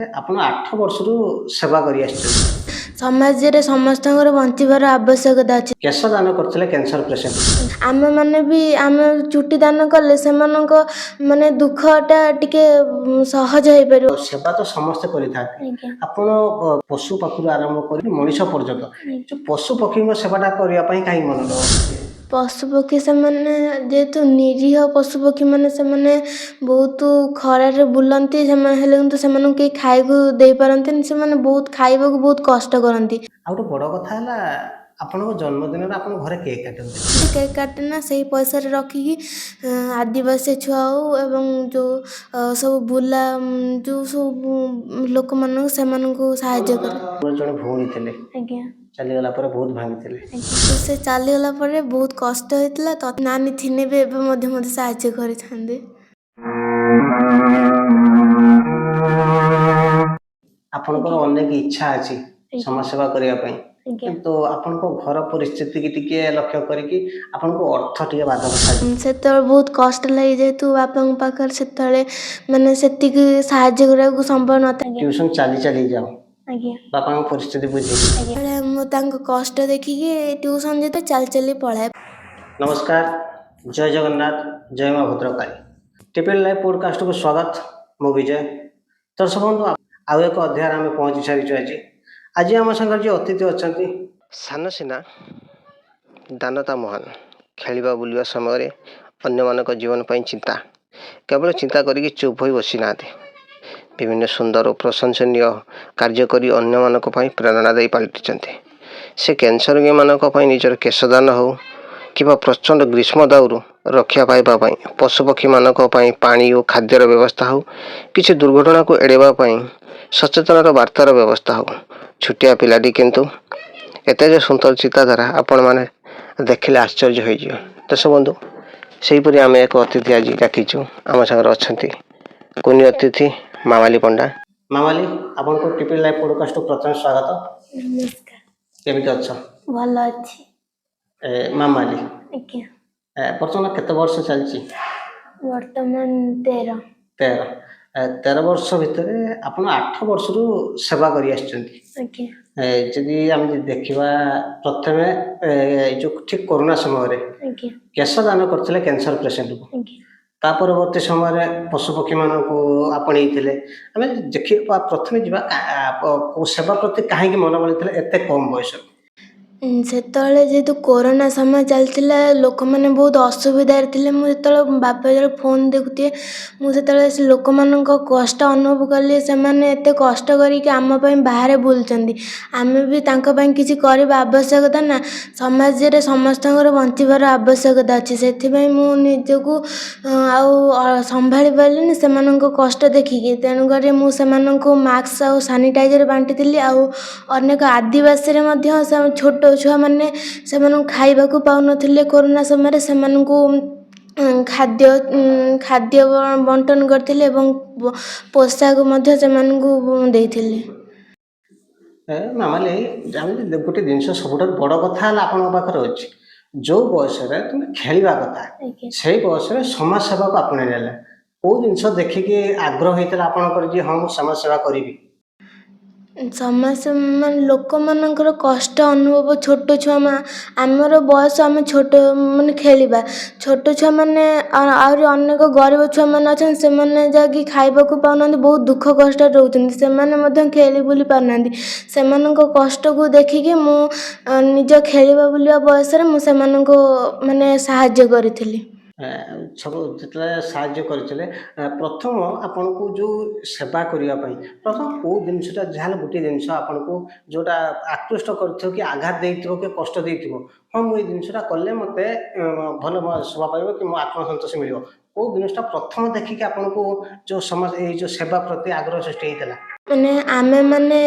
ଆପଣ 8 ବର୍ଷରୁ ସେବା କରି ଆସିଛନ୍ତି। ସମାଜରେ ସମସ୍ତଙ୍କର ବଞ୍ଚିବାର ଆବଶ୍ୟକତା ଅଛି। କେଶ ଦାନ କରିଥିଲେ କ୍ୟାନ୍ସର ପେସେଣ୍ଟ। ଆମେମାନେ ବି ଆମେ ଚୁଟି ଦାନ କଲେ ସେମାନଙ୍କ ମାନେ ଦୁଃଖଟା ଟିକେ ସହଜ ହେଇପାରିବ। ସେବା ତ ସମସ୍ତେ କରିଥାନ୍ତି। ଆଜ୍ଞା। ଆପଣ ପଶୁ ପାଖରୁ ଆରମ୍ଭ କରି ମଣିଷ ପର୍ଯ୍ୟନ୍ତ ଯୋଉ ପଶୁ ପକ୍ଷୀଙ୍କ ସେବାଟା କରିବା ପାଇଁ କାହିଁକି ମନ ଦେବ? ପଶୁପକ୍ଷୀ ସେମାନେ ଯେହେତୁ ନିରୀହ ପଶୁପକ୍ଷୀମାନେ ସେମାନେ ବହୁତ ଖରାରେ ବୁଲନ୍ତି, ସେମାନେ ହେଲେ କିନ୍ତୁ ସେମାନଙ୍କୁ କେହି ଖାଇବାକୁ ଦେଇପାରନ୍ତିନି, ସେମାନେ ବହୁତ ଖାଇବାକୁ ବହୁତ କଷ୍ଟ କରନ୍ତି। ଆଉ ଗୋଟେ ବଡ଼ କଥା ହେଲା ଆପଣଙ୍କ ଜନ୍ମଦିନରେ ଆପଣ ଘରେ କେକ୍ କାଟନ୍ତି। କେକ୍ କାଟେନା ସେଇ ପଇସାରେ ରଖିକି ଆଦିବାସୀ ଛୁଆ ହଉ ଏବଂ ଯେଉଁ ସବୁ ବୁଲା ଯେଉଁ ସବୁ ଲୋକମାନଙ୍କୁ ସେମାନଙ୍କୁ ସାହାଯ୍ୟ କରେ। ମୋର ଜଣେ ଭଉଣୀ ଥିଲେ, ଆଜ୍ଞା। ଚାଲିଗଲା ପରେ ବହୁତ ଭାଙ୍ଗିଥିଲେ। ସେ ଚାଲିଗଲା ପରେ ବହୁତ କଷ୍ଟ ହେଇଥିଲା। ନାନୀ ଥିନେ ବି ଏବେ ମଧ୍ୟ ମୋତେ ସାହାଯ୍ୟ କରିଥାନ୍ତି। ଆପଣଙ୍କର ଅନେକ ଇଚ୍ଛା ଅଛି ସମାଜସେବା କରିବା ପାଇଁ, କିନ୍ତୁ ଆପଣଙ୍କ ଘର ପରିସ୍ଥିତିକି ଟିକେ ଲକ୍ଷ୍ୟ କରିକି ଆପଣଙ୍କୁ ଅର୍ଥ ଟିକେ ବାଧକ ସାଜୁଛି। ସେତେବେଳେ ବହୁତ କଷ୍ଟ ଲାଗେ ଯେହେତୁ ବାପାଙ୍କ ପାଖରେ ସେତେବେଳେ ମାନେ ସେତିକି ସାହାଯ୍ୟ କରିବାକୁ ସମ୍ଭବ ନଥାଏ। ଟ୍ୟୁସନ ଚାଲି ଚାଲି ଯାଅ ଆଜ୍ଞା। ବାପାଙ୍କ ପରିସ୍ଥିତି ବୁଝି। ମୁଁ ତାଙ୍କ କଷ୍ଟ ଦେଖିକି ଟ୍ୟୁସନ ଯେତେ ଚାଲି ଚାଲି ପଳାଏ। ନମସ୍କାର, ଜୟ ଜଗନ୍ନାଥ, ଜୟ ମା ଭଦ୍ରକାଳୀ। ଟିପିଏଲ୍ ଲାଇଭ୍ ପୋଡ଼କାଷ୍ଟକୁ ସ୍ୱାଗତ। ମୁଁ ବିଜୟ। ଦର୍ଶକ ବନ୍ଧୁ, ଆଉ ଏକ ଅଧ୍ୟାୟରେ ଆମେ ପହଞ୍ଚି ସାରିଛୁ। ଆଜି ଆମ ସାଙ୍ଗରେ ଯିଏ ଅତିଥି ଅଛନ୍ତି, ସାନ ସିନା ଦାନତା ମହାନ। ଖେଳିବା ବୁଲିବା ସମୟରେ ଅନ୍ୟମାନଙ୍କ ଜୀବନ ପାଇଁ ଚିନ୍ତା, କେବଳ ଚିନ୍ତା କରିକି ଚୁପ୍ ହୋଇ ବସିନାହାନ୍ତି। ବିଭିନ୍ନ ସୁନ୍ଦର ଓ ପ୍ରଶଂସନୀୟ କାର୍ଯ୍ୟ କରି ଅନ୍ୟମାନଙ୍କ ପାଇଁ ପ୍ରେରଣା ଦେଇ ପାଲଟିଛନ୍ତି। ସେ କ୍ୟାନ୍ସର ରୋଗୀମାନଙ୍କ ପାଇଁ ନିଜର କେଶଦାନ ହେଉ କିମ୍ବା ପ୍ରଚଣ୍ଡ ଗ୍ରୀଷ୍ମ ଦାଉରୁ ରକ୍ଷା ପାଇବା ପାଇଁ ପଶୁପକ୍ଷୀମାନଙ୍କ ପାଇଁ ପାଣି ଓ ଖାଦ୍ୟର ବ୍ୟବସ୍ଥା ହେଉ, କିଛି ଦୁର୍ଘଟଣାକୁ ଏଡ଼ାଇବା ପାଇଁ ସଚେତନର ବାର୍ତ୍ତାର ବ୍ୟବସ୍ଥା ହେଉ, ଛୋଟିଆ ପିଲାଟି କିନ୍ତୁ ଏତେ ଯେ ସୁନ୍ଦର ଚିନ୍ତାଧାରା ଆପଣମାନେ ଦେଖିଲେ ଆଶ୍ଚର୍ଯ୍ୟ ହୋଇଯିବେ। ଦର୍ଶକ ବନ୍ଧୁ, ସେହିପରି ଆମେ ଏକ ଅତିଥି ଆଜି ଡାକିଛୁ। ଆମ ସାଙ୍ଗରେ ଅଛନ୍ତି କୁନି ଅତିଥି ମାମାଲି ପଣ୍ଡା। ମାମାଲି, ଆପଣଙ୍କୁ ଟିପିଏଲ୍ ଲାଇଭ୍ ପୋଡ଼କାଷ୍ଟକୁ ପ୍ରଥମେ ସ୍ୱାଗତ। ନମସ୍କାର। କେମିତି ଅଛ? ଭଲ ଅଛି। ମାମାଲି, ଆଜ୍ଞା। ବର୍ତ୍ତମାନ କେତେ ବର୍ଷ ଚାଲିଛି? ବର୍ତ୍ତମାନ 13। 13 ବର୍ଷ ଭିତରେ ଆପଣ 8 ବର୍ଷରୁ ସେବା କରି ଆସିଛନ୍ତି। ଆଜ୍ଞା। ଯଦି ଆମେ ଦେଖିବା, ପ୍ରଥମେ ଏଇ ଯେଉଁ ଠିକ୍ କରୋନା ସମୟରେ କେଶ ଦାନ କରିଥିଲେ କ୍ୟାନ୍ସର ପେସେଣ୍ଟକୁ। ତା ପରବର୍ତ୍ତୀ ସମୟରେ ପଶୁପକ୍ଷୀମାନଙ୍କୁ ଆପଣେଇଥିଲେ। ଆମେ ଦେଖିବା, ପ୍ରଥମେ ଯିବା ସେବା ପ୍ରତି କାହିଁକି ମନ ବଳିଥିଲେ ଏତେ କମ୍ ବୟସରୁ? ସେତେବେଳେ ଯେହେତୁ କୋରୋନା ସମୟ ଚାଲିଥିଲା, ଲୋକମାନେ ବହୁତ ଅସୁବିଧାରେ ଥିଲେ। ମୁଁ ଯେତେବେଳେ ବାପା ଯେତେବେଳେ ଫୋନ୍ ଦେଖୁଥିବେ, ମୁଁ ସେତେବେଳେ ସେ ଲୋକମାନଙ୍କ କଷ୍ଟ ଅନୁଭବ କଲି। ସେମାନେ ଏତେ କଷ୍ଟ କରିକି ଆମ ପାଇଁ ବାହାରେ ବୁଲୁଛନ୍ତି, ଆମେ ବି ତାଙ୍କ ପାଇଁ କିଛି କରିବା ଆବଶ୍ୟକତା ନା। ସମାଜରେ ସମସ୍ତଙ୍କର ବଞ୍ଚିବାର ଆବଶ୍ୟକତା ଅଛି। ସେଥିପାଇଁ ମୁଁ ନିଜକୁ ଆଉ ସମ୍ଭାଳି ପାରିଲିନି ସେମାନଙ୍କ କଷ୍ଟ ଦେଖିକି। ତେଣୁକରି ମୁଁ ସେମାନଙ୍କୁ ମାସ୍କ ଆଉ ସାନିଟାଇଜର୍ ବାଣ୍ଟିଥିଲି। ଆଉ ଅନେକ ଆଦିବାସୀରେ ମଧ୍ୟ ଛୋଟ ଛୁଆମାନେ ସେମାନଙ୍କୁ ଖାଇବାକୁ ପାଉନଥିଲେ କୋରୋନା ସମୟରେ, ସେମାନଙ୍କୁ ଖାଦ୍ୟ ବଣ୍ଟନ କରିଥିଲେ ଏବଂ ପୋଷାକ ମଧ୍ୟ ସେମାନଙ୍କୁ ଦେଇଥିଲେ। ମାମାଲି, ଗୋଟେ ଜିନିଷ ସବୁଠାରୁ ବଡ଼ କଥା ହେଲା ଆପଣଙ୍କ ପାଖରେ ଅଛି, ଯେଉଁ ବୟସରେ ତୁମେ ଖେଳିବା କଥା ସେଇ ବୟସରେ ସମାଜ ସେବାକୁ ଆପଣେଇ ନେଲେ। କେଉଁ ଜିନିଷ ଦେଖିକି ଆଗ୍ରହ ହେଇଥିଲା ଆପଣଙ୍କର ଯେ ହଁ ମୁଁ ସମାଜ ସେବା କରିବି? ମାନେ ଲୋକମାନଙ୍କର କଷ୍ଟ ଅନୁଭବ, ଛୋଟ ଛୁଆ ଆମର ବୟସ, ଆମେ ଛୋଟ ମାନେ ଖେଳିବା, ଛୋଟ ଛୁଆମାନେ ଆହୁରି ଅନେକ ଗରିବ ଛୁଆମାନେ ଅଛନ୍ତି, ସେମାନେ ଯାଇକି ଖାଇବାକୁ ପାଉନାହାନ୍ତି, ବହୁତ ଦୁଃଖ କଷ୍ଟରେ ରହୁଛନ୍ତି, ସେମାନେ ମଧ୍ୟ ଖେଳି ବୁଲି ପାରୁନାହାନ୍ତି। ସେମାନଙ୍କ କଷ୍ଟକୁ ଦେଖିକି ମୁଁ ନିଜ ଖେଳିବା ବୁଲିବା ବୟସରେ ମୁଁ ସେମାନଙ୍କୁ ମାନେ ସାହାଯ୍ୟ କରିଥିଲି। ସବୁ ଯେତେବେଳେ ସାହାଯ୍ୟ କରିଥିଲେ, ପ୍ରଥମ ଆପଣଙ୍କୁ ଯେଉଁ ସେବା କରିବା ପାଇଁ ପ୍ରଥମ କେଉଁ ଜିନିଷଟା, ଯାହାହେଲେ ଗୋଟିଏ ଜିନିଷ ଆପଣଙ୍କୁ ଯେଉଁଟା ଆକୃଷ୍ଟ କରିଥିବ କି ଆଘାତ ଦେଇଥିବ କି କଷ୍ଟ ଦେଇଥିବ, ହଁ ମୁଁ ଏଇ ଜିନିଷଟା କଲେ ମୋତେ ଭଲ ସେବା ପାଇବ କି ମୋ ଆତ୍ମସନ୍ତୋଷ ମିଳିବ, କେଉଁ ଜିନିଷଟା ପ୍ରଥମ ଦେଖିକି ଆପଣଙ୍କୁ ଯେଉଁ ସମାଜ ଏଇ ଯେଉଁ ସେବା ପ୍ରତି ଆଗ୍ରହ ସୃଷ୍ଟି ହେଇଥିଲା? ମାନେ ଆମେମାନେ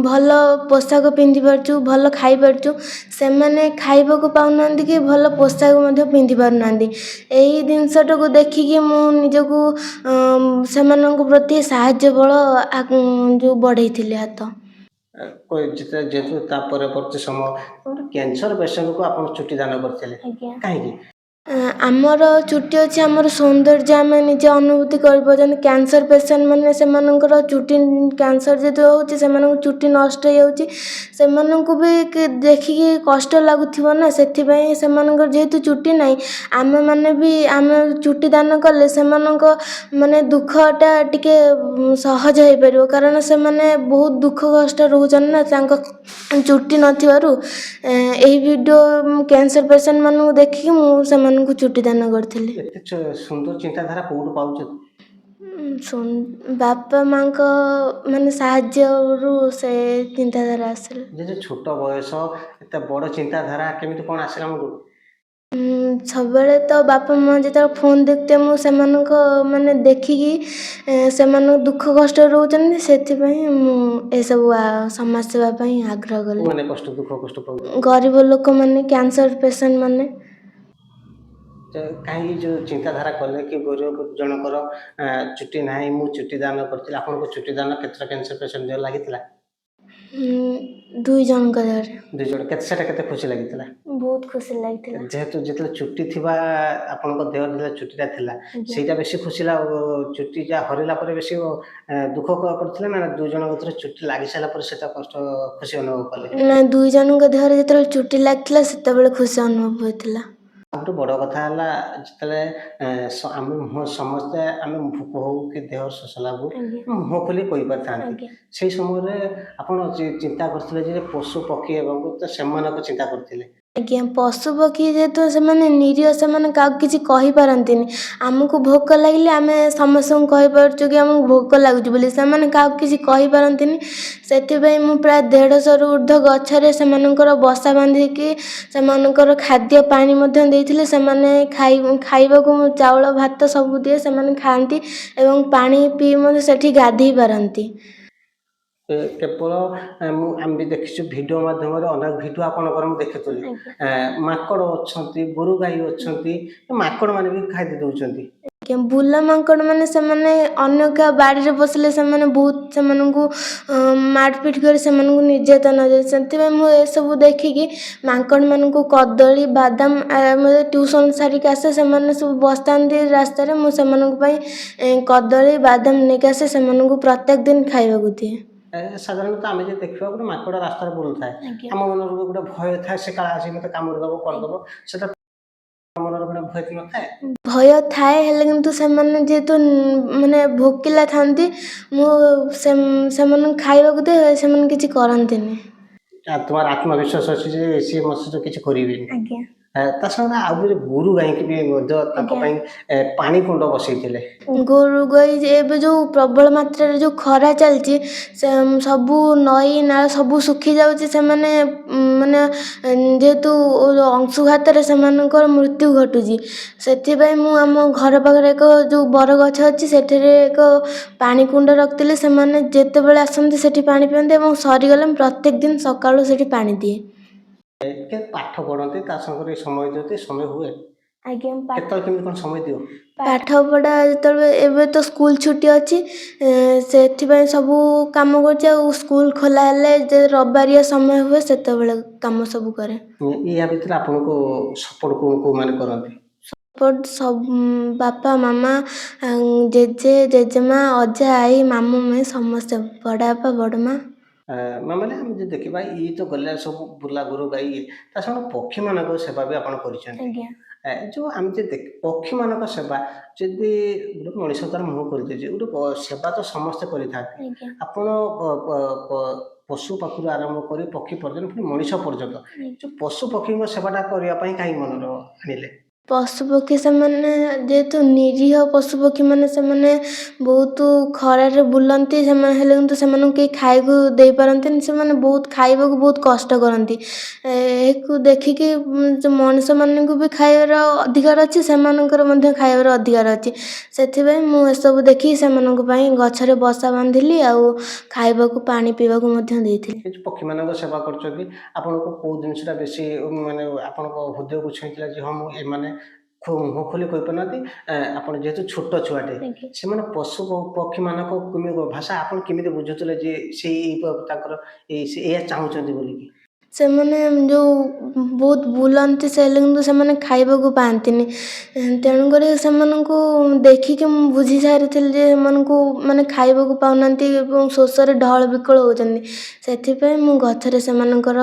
ଭଲ ପୋଷାକ ପିନ୍ଧି ପାରୁଛୁ, ଭଲ ଖାଇପାରୁଛୁ, ସେମାନେ ଖାଇବାକୁ ପାଉନାହାନ୍ତି କି ଭଲ ପୋଷାକ ମଧ୍ୟ ପିନ୍ଧି ପାରୁନାହାନ୍ତି। ଏହି ଜିନିଷଟାକୁ ଦେଖିକି ମୁଁ ନିଜକୁ ସେମାନଙ୍କ ପ୍ରତି ସାହାଯ୍ୟ ବଳ ଯେଉଁ ବଢ଼େଇଥିଲି ହାତ। ଯେହେତୁ ତା ପରବର୍ତ୍ତୀ ସମୟ କ୍ୟାନ୍ସର ପେସେଣ୍ଟକୁ ଆପଣ ଚୁଟି ଦାନ କରିଥିଲେ, କାହିଁକି? ଆମର ଚୁଟି ଅଛି, ଆମର ସୌନ୍ଦର୍ଯ୍ୟ ଆମେ ନିଜେ ଅନୁଭୂତି କରିପାରୁଛନ୍ତି। କ୍ୟାନ୍ସର ପେସେଣ୍ଟ ମାନେ ସେମାନଙ୍କର ଚୁଟି କ୍ୟାନ୍ସର ଯେହେତୁ ହେଉଛି ସେମାନଙ୍କ ଚୁଟି ନଷ୍ଟ ହେଇଯାଉଛି, ସେମାନଙ୍କୁ ବି ଦେଖିକି କଷ୍ଟ ଲାଗୁଥିବ ନା, ସେଥିପାଇଁ ସେମାନଙ୍କର ଯେହେତୁ ଚୁଟି ନାହିଁ ଆମେମାନେ ବି ଆମେ ଚୁଟି ଦାନ କଲେ ସେମାନଙ୍କ ମାନେ ଦୁଃଖଟା ଟିକେ ସହଜ ହେଇପାରିବ, କାରଣ ସେମାନେ ବହୁତ ଦୁଃଖ କଷ୍ଟ ରହୁଛନ୍ତି ନା ତାଙ୍କ ଚୁଟି ନଥିବାରୁ। ଏହି ଭିଡ଼ିଓ କ୍ୟାନ୍ସର ପେସେଣ୍ଟ ମାନଙ୍କୁ ଦେଖିକି ମୁଁ ସେମାନଙ୍କୁ ଚୁଟି ଦାନ କରିଥିଲି। ଏତେ ସୁନ୍ଦର ଚିନ୍ତାଧାରା କୋଉଠୁ ପାଉଛନ୍ତି? ବାପା ମାଙ୍କ ମାନେ ସାହାଯ୍ୟରୁ ସେ ଚିନ୍ତାଧାରା ଆସିଲା। ଯେ ଛୋଟ ବୟସ ଏତେ ବଡ଼ ଚିନ୍ତାଧାରା କେମିତି କ'ଣ ଆସିଲା ମୁଣ୍ଡକୁ? ସବୁବେଳେ ତ ବାପା ମା ଯେତେବେଳେ ଫୋନ୍ ଦେଖୁଥିବେ ମୁଁ ସେମାନଙ୍କ ମାନେ ଦେଖିକି ସେମାନଙ୍କ ଦୁଃଖ କଷ୍ଟ ରହୁଛନ୍ତି, ସେଥିପାଇଁ ମୁଁ ଏସବୁ ସମାଜ ସେବା ପାଇଁ ଆଗ୍ରହ କଲି। ମାନେ ଦୁଃଖ କଷ୍ଟ ପାଉଛନ୍ତି ଗରିବ ଲୋକମାନେ, କ୍ୟାନ୍ସର ପେସେଣ୍ଟ ମାନେ। କାହିଁକି ଯେଉଁ ଚିନ୍ତାଧାରା କଲେ କି ଗରିବ ଜଣଙ୍କର ଚୁଟି ନାହିଁ, ମୁଁ ଚୁଟି ଦାନ କରିଥିଲି? ଆପଣଙ୍କୁ ଚୁଟି ଦାନ କେତେଟା କ୍ୟାନ୍ସର ପେସେଣ୍ଟ ଦେହରେ ଲାଗିଥିଲା? 2 ଜଣଙ୍କ ଦେହରେ। 2 ଜଣ। ସେଟା କେତେ ଖୁସି ଲାଗିଥିଲା? ବହୁତ ଖୁସି ଲାଗିଥିଲା। ଯେହେତୁ ଯେତେବେଳେ ଚୁଟି ଥିବା ଆପଣଙ୍କ ଦେହରେ ଯେତେବେଳେ ଚୁଟିଟା ଥିଲା ସେଇଟା ବେଶୀ ଖୁସି ଚୁଟି ଯାହା ହରିଲା ପରେ ବେଶୀ ଦୁଃଖ କରିଥିଲେ ନା 2 ଜଣଙ୍କ ଭିତରେ ଚୁଟି ଲାଗି ସାରିଲା ପରେ ସେଟା ଖୁସି ଅନୁଭବ କଲେ? ନା, 2 ଜଣଙ୍କ ଦେହରେ ଯେତେବେଳେ ଚୁଟି ଲାଗିଥିଲା ସେତେବେଳେ ଖୁସି ଅନୁଭବ ହୋଇଥିଲା। ସବୁଠୁ ବଡ଼ କଥା ହେଲା ଯେତେବେଳେ ଆମେ ସମସ୍ତେ ଆମେ ଭୋକ ହଉ କି ଦେହ ଶୋଷ ଲାଗୁ ମୁହଁ ଖୋଲି କହିପାରିଥାନ୍ତି, ସେଇ ସମୟରେ ଆପଣ ଚିନ୍ତା କରିଥିଲେ ଯେ ପଶୁ ପକ୍ଷୀ ଏବଂ ସେମାନଙ୍କ ଚିନ୍ତା କରିଥିଲେ? ଆଜ୍ଞା, ପଶୁ ପକ୍ଷୀ ଯେହେତୁ ସେମାନେ ନିରୀହ, ସେମାନେ କାହାକୁ କିଛି କହିପାରନ୍ତିନି। ଆମକୁ ଭୋକ ଲାଗିଲେ ଆମେ ସମସ୍ତଙ୍କୁ କହିପାରୁଛୁ କି ଆମକୁ ଭୋକ ଲାଗୁଛି ବୋଲି, ସେମାନେ କାହାକୁ କିଛି କହିପାରନ୍ତିନି। ସେଥିପାଇଁ ମୁଁ ପ୍ରାୟ 150ରୁ ଉର୍ଦ୍ଧ୍ୱ ଗଛରେ ସେମାନଙ୍କର ବସା ବାନ୍ଧିକି ସେମାନଙ୍କର ଖାଦ୍ୟ ପାଣି ମଧ୍ୟ ଦେଇଥିଲି। ସେମାନେ ଖାଇବାକୁ ମୁଁ ଚାଉଳ ଭାତ ସବୁ ଦିଏ, ସେମାନେ ଖାଆନ୍ତି ଏବଂ ପାଣି ପିଇ ମଧ୍ୟ ସେଠି ଗାଧେଇ ପାରନ୍ତି। କେବଳ ଆମେ ବି ଦେଖିଛୁ ଭିଡ଼ିଓ ମାଧ୍ୟମରେ, ଅନେକ ଭିଡ଼ିଓ ଆପଣଙ୍କର ମୁଁ ଦେଖିଥିଲି। ମାଙ୍କଡ଼ ଅଛନ୍ତି, ଗୋରୁ ଗାଈ ଅଛନ୍ତି, ମାଙ୍କଡ଼ ମାନେ ବି ଖାଦ୍ୟ ଦେଉଛନ୍ତି। ବୁଲା ମାଙ୍କଡ଼ ମାନେ ସେମାନେ ଅନ୍ୟ କାହା ବାଡ଼ିରେ ପଶିଲେ ସେମାନେ ବହୁତ ସେମାନଙ୍କୁ ମାରପିଟ କରି ସେମାନଙ୍କୁ ନିର୍ଯାତନା ଦିଏ। ସେଥିପାଇଁ ମୁଁ ଏସବୁ ଦେଖିକି ମାଙ୍କଡ଼ମାନଙ୍କୁ କଦଳୀ ବାଦାମ, ଟ୍ୟୁସନ୍ ସାରିକି ଆସେ ସେମାନେ ସବୁ ବସିଥାନ୍ତି ରାସ୍ତାରେ, ମୁଁ ସେମାନଙ୍କ ପାଇଁ କଦଳୀ ବାଦାମ ନେଇକି ଆସେ, ସେମାନଙ୍କୁ ପ୍ରତ୍ୟେକ ଦିନ ଖାଇବାକୁ ଦିଏ। ସାଧାରଣତଃ ଆମେ ଯଦି ଦେଖିବା ଗୋଟେ ମାଙ୍କଡ଼ ରାସ୍ତାରେ ବୁଲୁଥାଏ, ଆମ ମନରେ ଗୋଟେ ଭୟ ଥାଏ ସେ କାଳେ ଆସି ମୋତେ କାମୁଡ଼ିଦେବ କରିଦେବ, ସେଟା ମନରେ ଗୋଟେ ଭୟ ନଥାଏ? ଭୟ ଥାଏ, ହେଲେ କିନ୍ତୁ ସେମାନେ ଯେହେତୁ ମାନେ ଭୋକିଲା ଥାନ୍ତି ମୁଁ ସେମାନଙ୍କୁ ଖାଇବାକୁ ଦିଏ, ସେମାନେ କିଛି କରନ୍ତିନି। ତୁମର ଆତ୍ମବିଶ୍ୱାସ ଅଛି ଯେ ସିଏ ମୋ ସହିତ କିଛି କରିବେନି? ଆଜ୍ଞା। ତା ସହିତ ଆଉ ଗୋଟେ ଗୋରୁ ଗାଈକି ବି ମଧ୍ୟ ତାଙ୍କ ପାଇଁ ପାଣି କୁଣ୍ଡ ବସେଇଥିଲେ? ଗୋରୁ ଗାଈ ଏବେ ଯେଉଁ ପ୍ରବଳ ମାତ୍ରାରେ ଯେଉଁ ଖରା ଚାଲିଛି, ସବୁ ନଈ ନାଳ ସବୁ ଶୁଖି ଯାଉଛି, ସେମାନେ ମାନେ ଯେହେତୁ ଅଂଶୁଘାତରେ ସେମାନଙ୍କର ମୃତ୍ୟୁ ଘଟୁଛି। ସେଥିପାଇଁ ମୁଁ ଆମ ଘର ପାଖରେ ଏକ ଯେଉଁ ବରଗଛ ଅଛି ସେଠାରେ ଏକ ପାଣି କୁଣ୍ଡ ରଖିଥିଲି, ସେମାନେ ଯେତେବେଳେ ଆସନ୍ତି ସେଠି ପାଣି ପିଅନ୍ତି ଏବଂ ସରିଗଲେ ମୁଁ ପ୍ରତ୍ୟେକ ଦିନ ସକାଳୁ ସେଠି ପାଣି ଦିଏ। ପାଠ ପଢ଼ନ୍ତି ତା ସାଙ୍ଗରେ ସମୟ ଦିଅନ୍ତି? ସମୟ ହୁଏ? ଆଜ୍ଞା। କେତେବେଳେ କେମିତି କ'ଣ ସମୟ ଦିଅ? ପାଠ ପଢ଼ା ଯେତେବେଳେ, ଏବେ ତ ସ୍କୁଲ ଛୁଟି ଅଛି ସେଥିପାଇଁ ସବୁ କାମ କରୁଛି, ଆଉ ସ୍କୁଲ ଖୋଲା ହେଲେ ଯେ ରବିବାରିଆ ସମୟ ହୁଏ ସେତେବେଳେ କାମ ସବୁ କରେ। ୟା ଭିତରେ ଆପଣଙ୍କୁ ସପୋର୍ଟ କୋଉମାନେ କରନ୍ତି? ସପୋର୍ଟ ସବୁ ବାପା ମାମା, ଜେଜେ ଜେଜେମା, ଅଜା ଆଈ, ମାମୁଁ ମାଇଁ ସମସ୍ତେ, ବଡ଼ ବାପା ବଡ଼ ମା। ମାନେ ଆମେ ଯଦି ଦେଖିବା ଇଏ ତ ଗଲେ ସବୁ ବୁଲା ଗୋରୁ ଗାଈ, ତା ସାଙ୍ଗରେ ପକ୍ଷୀମାନଙ୍କ ସେବା ବି ଆପଣ କରିଛନ୍ତି। ଯେଉଁ ଆମେ ଯଦି ପକ୍ଷୀମାନଙ୍କ ସେବା, ଯଦି ଗୋଟେ ମଣିଷ ତାର ମୁହଁ କରିଦେଉଛି, ଗୋଟେ ସେବା ତ ସମସ୍ତେ କରିଥାନ୍ତି, ଆପଣ ପଶୁ ପାଖରୁ ଆରମ୍ଭ କରି ପକ୍ଷୀ ପର୍ଯ୍ୟନ୍ତ, ପୁଣି ମଣିଷ ପର୍ଯ୍ୟନ୍ତ, ଯେଉଁ ପଶୁ ପକ୍ଷୀଙ୍କ ସେବାଟା କରିବା ପାଇଁ କାହିଁକି ମନର ଆଣିଲେ? ପଶୁପକ୍ଷୀ ସେମାନେ ଯେହେତୁ ନିରୀହ ପଶୁପକ୍ଷୀମାନେ, ସେମାନେ ବହୁତ ଖରାରେ ବୁଲନ୍ତି, ସେମାନେ ହେଲେ କିନ୍ତୁ ସେମାନଙ୍କୁ କେହି ଖାଇବାକୁ ଦେଇପାରନ୍ତିନି, ସେମାନେ ବହୁତ ଖାଇବାକୁ ବହୁତ କଷ୍ଟ କରନ୍ତି। ଏହାକୁ ଦେଖିକି ମଣିଷମାନଙ୍କୁ ବି ଖାଇବାର ଅଧିକାର ଅଛି, ସେମାନଙ୍କର ମଧ୍ୟ ଖାଇବାର ଅଧିକାର ଅଛି। ସେଥିପାଇଁ ମୁଁ ଏସବୁ ଦେଖି ସେମାନଙ୍କ ପାଇଁ ଗଛରେ ବସା ବାନ୍ଧିଲି ଆଉ ଖାଇବାକୁ ପାଣି ପିଇବାକୁ ମଧ୍ୟ ଦେଇଥିଲି। ପକ୍ଷୀମାନଙ୍କ ସେବା କରୁଛନ୍ତି, ଆପଣଙ୍କୁ କେଉଁ ଜିନିଷଟା ବେଶୀ ମାନେ ଆପଣଙ୍କ ହୃଦୟକୁ ଛୁଇଁଥିଲା ଯେ ହଁ ମୁଁ ଏମାନେ ମୁହଁ ଖୋଲି କହିପାରୁନାହାନ୍ତି, ଆପଣ ଯେହେତୁ ଛୋଟ ଛୁଆଟେ, ସେମାନେ ପଶୁ ପକ୍ଷୀମାନଙ୍କ ଭାଷା ଆପଣ କେମିତି ବୁଝୁଥିଲେ ଯେ ସେଇ ତାଙ୍କର ଏଇଆ ଚାହୁଁଛନ୍ତି ବୋଲିକି? ସେମାନେ ଯେଉଁ ବହୁତ ବୁଲନ୍ତି ସେ ହେଲେ କିନ୍ତୁ ସେମାନେ ଖାଇବାକୁ ପାଆନ୍ତିନି। ତେଣୁକରି ସେମାନଙ୍କୁ ଦେଖିକି ମୁଁ ବୁଝି ସାରିଥିଲି ଯେ ସେମାନଙ୍କୁ ମାନେ ଖାଇବାକୁ ପାଉନାହାନ୍ତି ଏବଂ ଶୋଷରେ ଢଳ ବିକଳ ହେଉଛନ୍ତି। ସେଥିପାଇଁ ମୁଁ ଗଛରେ ସେମାନଙ୍କର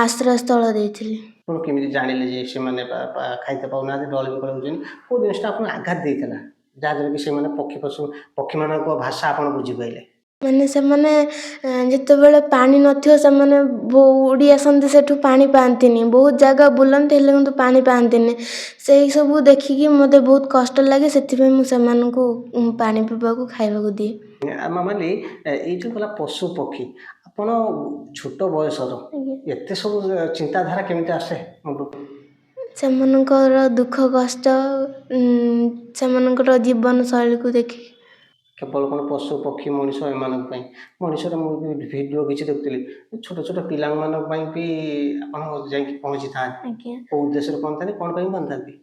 ଆଶ୍ରୟସ୍ଥଳ ଦେଇଥିଲି। ଆପଣ କେମିତି ଜାଣିଲେ ଯେ ସେମାନେ ଖାଇତେ ପାଉନାହାନ୍ତି, ଡଳ ବିକଳ ହେଉଛନ୍ତି? କେଉଁ ଜିନିଷଟା ଆପଣଙ୍କୁ ଆଘାତ ଦେଇଥିଲା ଯାହାଦ୍ୱାରା କି ସେମାନେ ପକ୍ଷୀମାନଙ୍କ ଭାଷା ଆପଣ ବୁଝିପାରିଲେ? ମାନେ ସେମାନେ ଯେତେବେଳେ ପାଣି ନଥିବ ସେମାନେ ଉଡ଼ି ଆସନ୍ତି, ସେଠୁ ପାଣି ପାଆନ୍ତିନି। ବହୁତ ଜାଗା ବୁଲନ୍ତି ହେଲେ କିନ୍ତୁ ପାଣି ପାଆନ୍ତିନି। ସେଇ ସବୁ ଦେଖିକି ମୋତେ ବହୁତ କଷ୍ଟ ଲାଗେ। ସେଥିପାଇଁ ମୁଁ ସେମାନଙ୍କୁ ପାଣି ପିଇବାକୁ ଖାଇବାକୁ ଦିଏ। ମାମାଲି, ଏଇ ଯେଉଁ ଗଲା ପଶୁ ପକ୍ଷୀ, ଆପଣ ଛୋଟ ବୟସର ଏତେ ସବୁ ଚିନ୍ତାଧାରା କେମିତି ଆସେ ମୁଣ୍ଡକୁ? ସେମାନଙ୍କର ଦୁଃଖ କଷ୍ଟ, ସେମାନଙ୍କର ଜୀବନଶୈଳୀକୁ ଦେଖି। କେବଳ କ'ଣ ପଶୁ ପକ୍ଷୀ ମଣିଷ ଏମାନଙ୍କ ପାଇଁ? ମଣିଷର ମୁଁ ବି ଭିଡ଼ିଓ କିଛି ଦେଖୁଥିଲି, ଛୋଟ ଛୋଟ ପିଲାମାନଙ୍କ ପାଇଁ ବି ଆପଣ ଯାଇକି ପହଞ୍ଚିଥାନ୍ତି। ଆଜ୍ଞା। କେଉଁ ଉଦ୍ଦେଶ୍ୟରେ ପହଞ୍ଚିଥାନ୍ତି, କ'ଣ ପାଇଁ ପହଞ୍ଚିଥାନ୍ତି?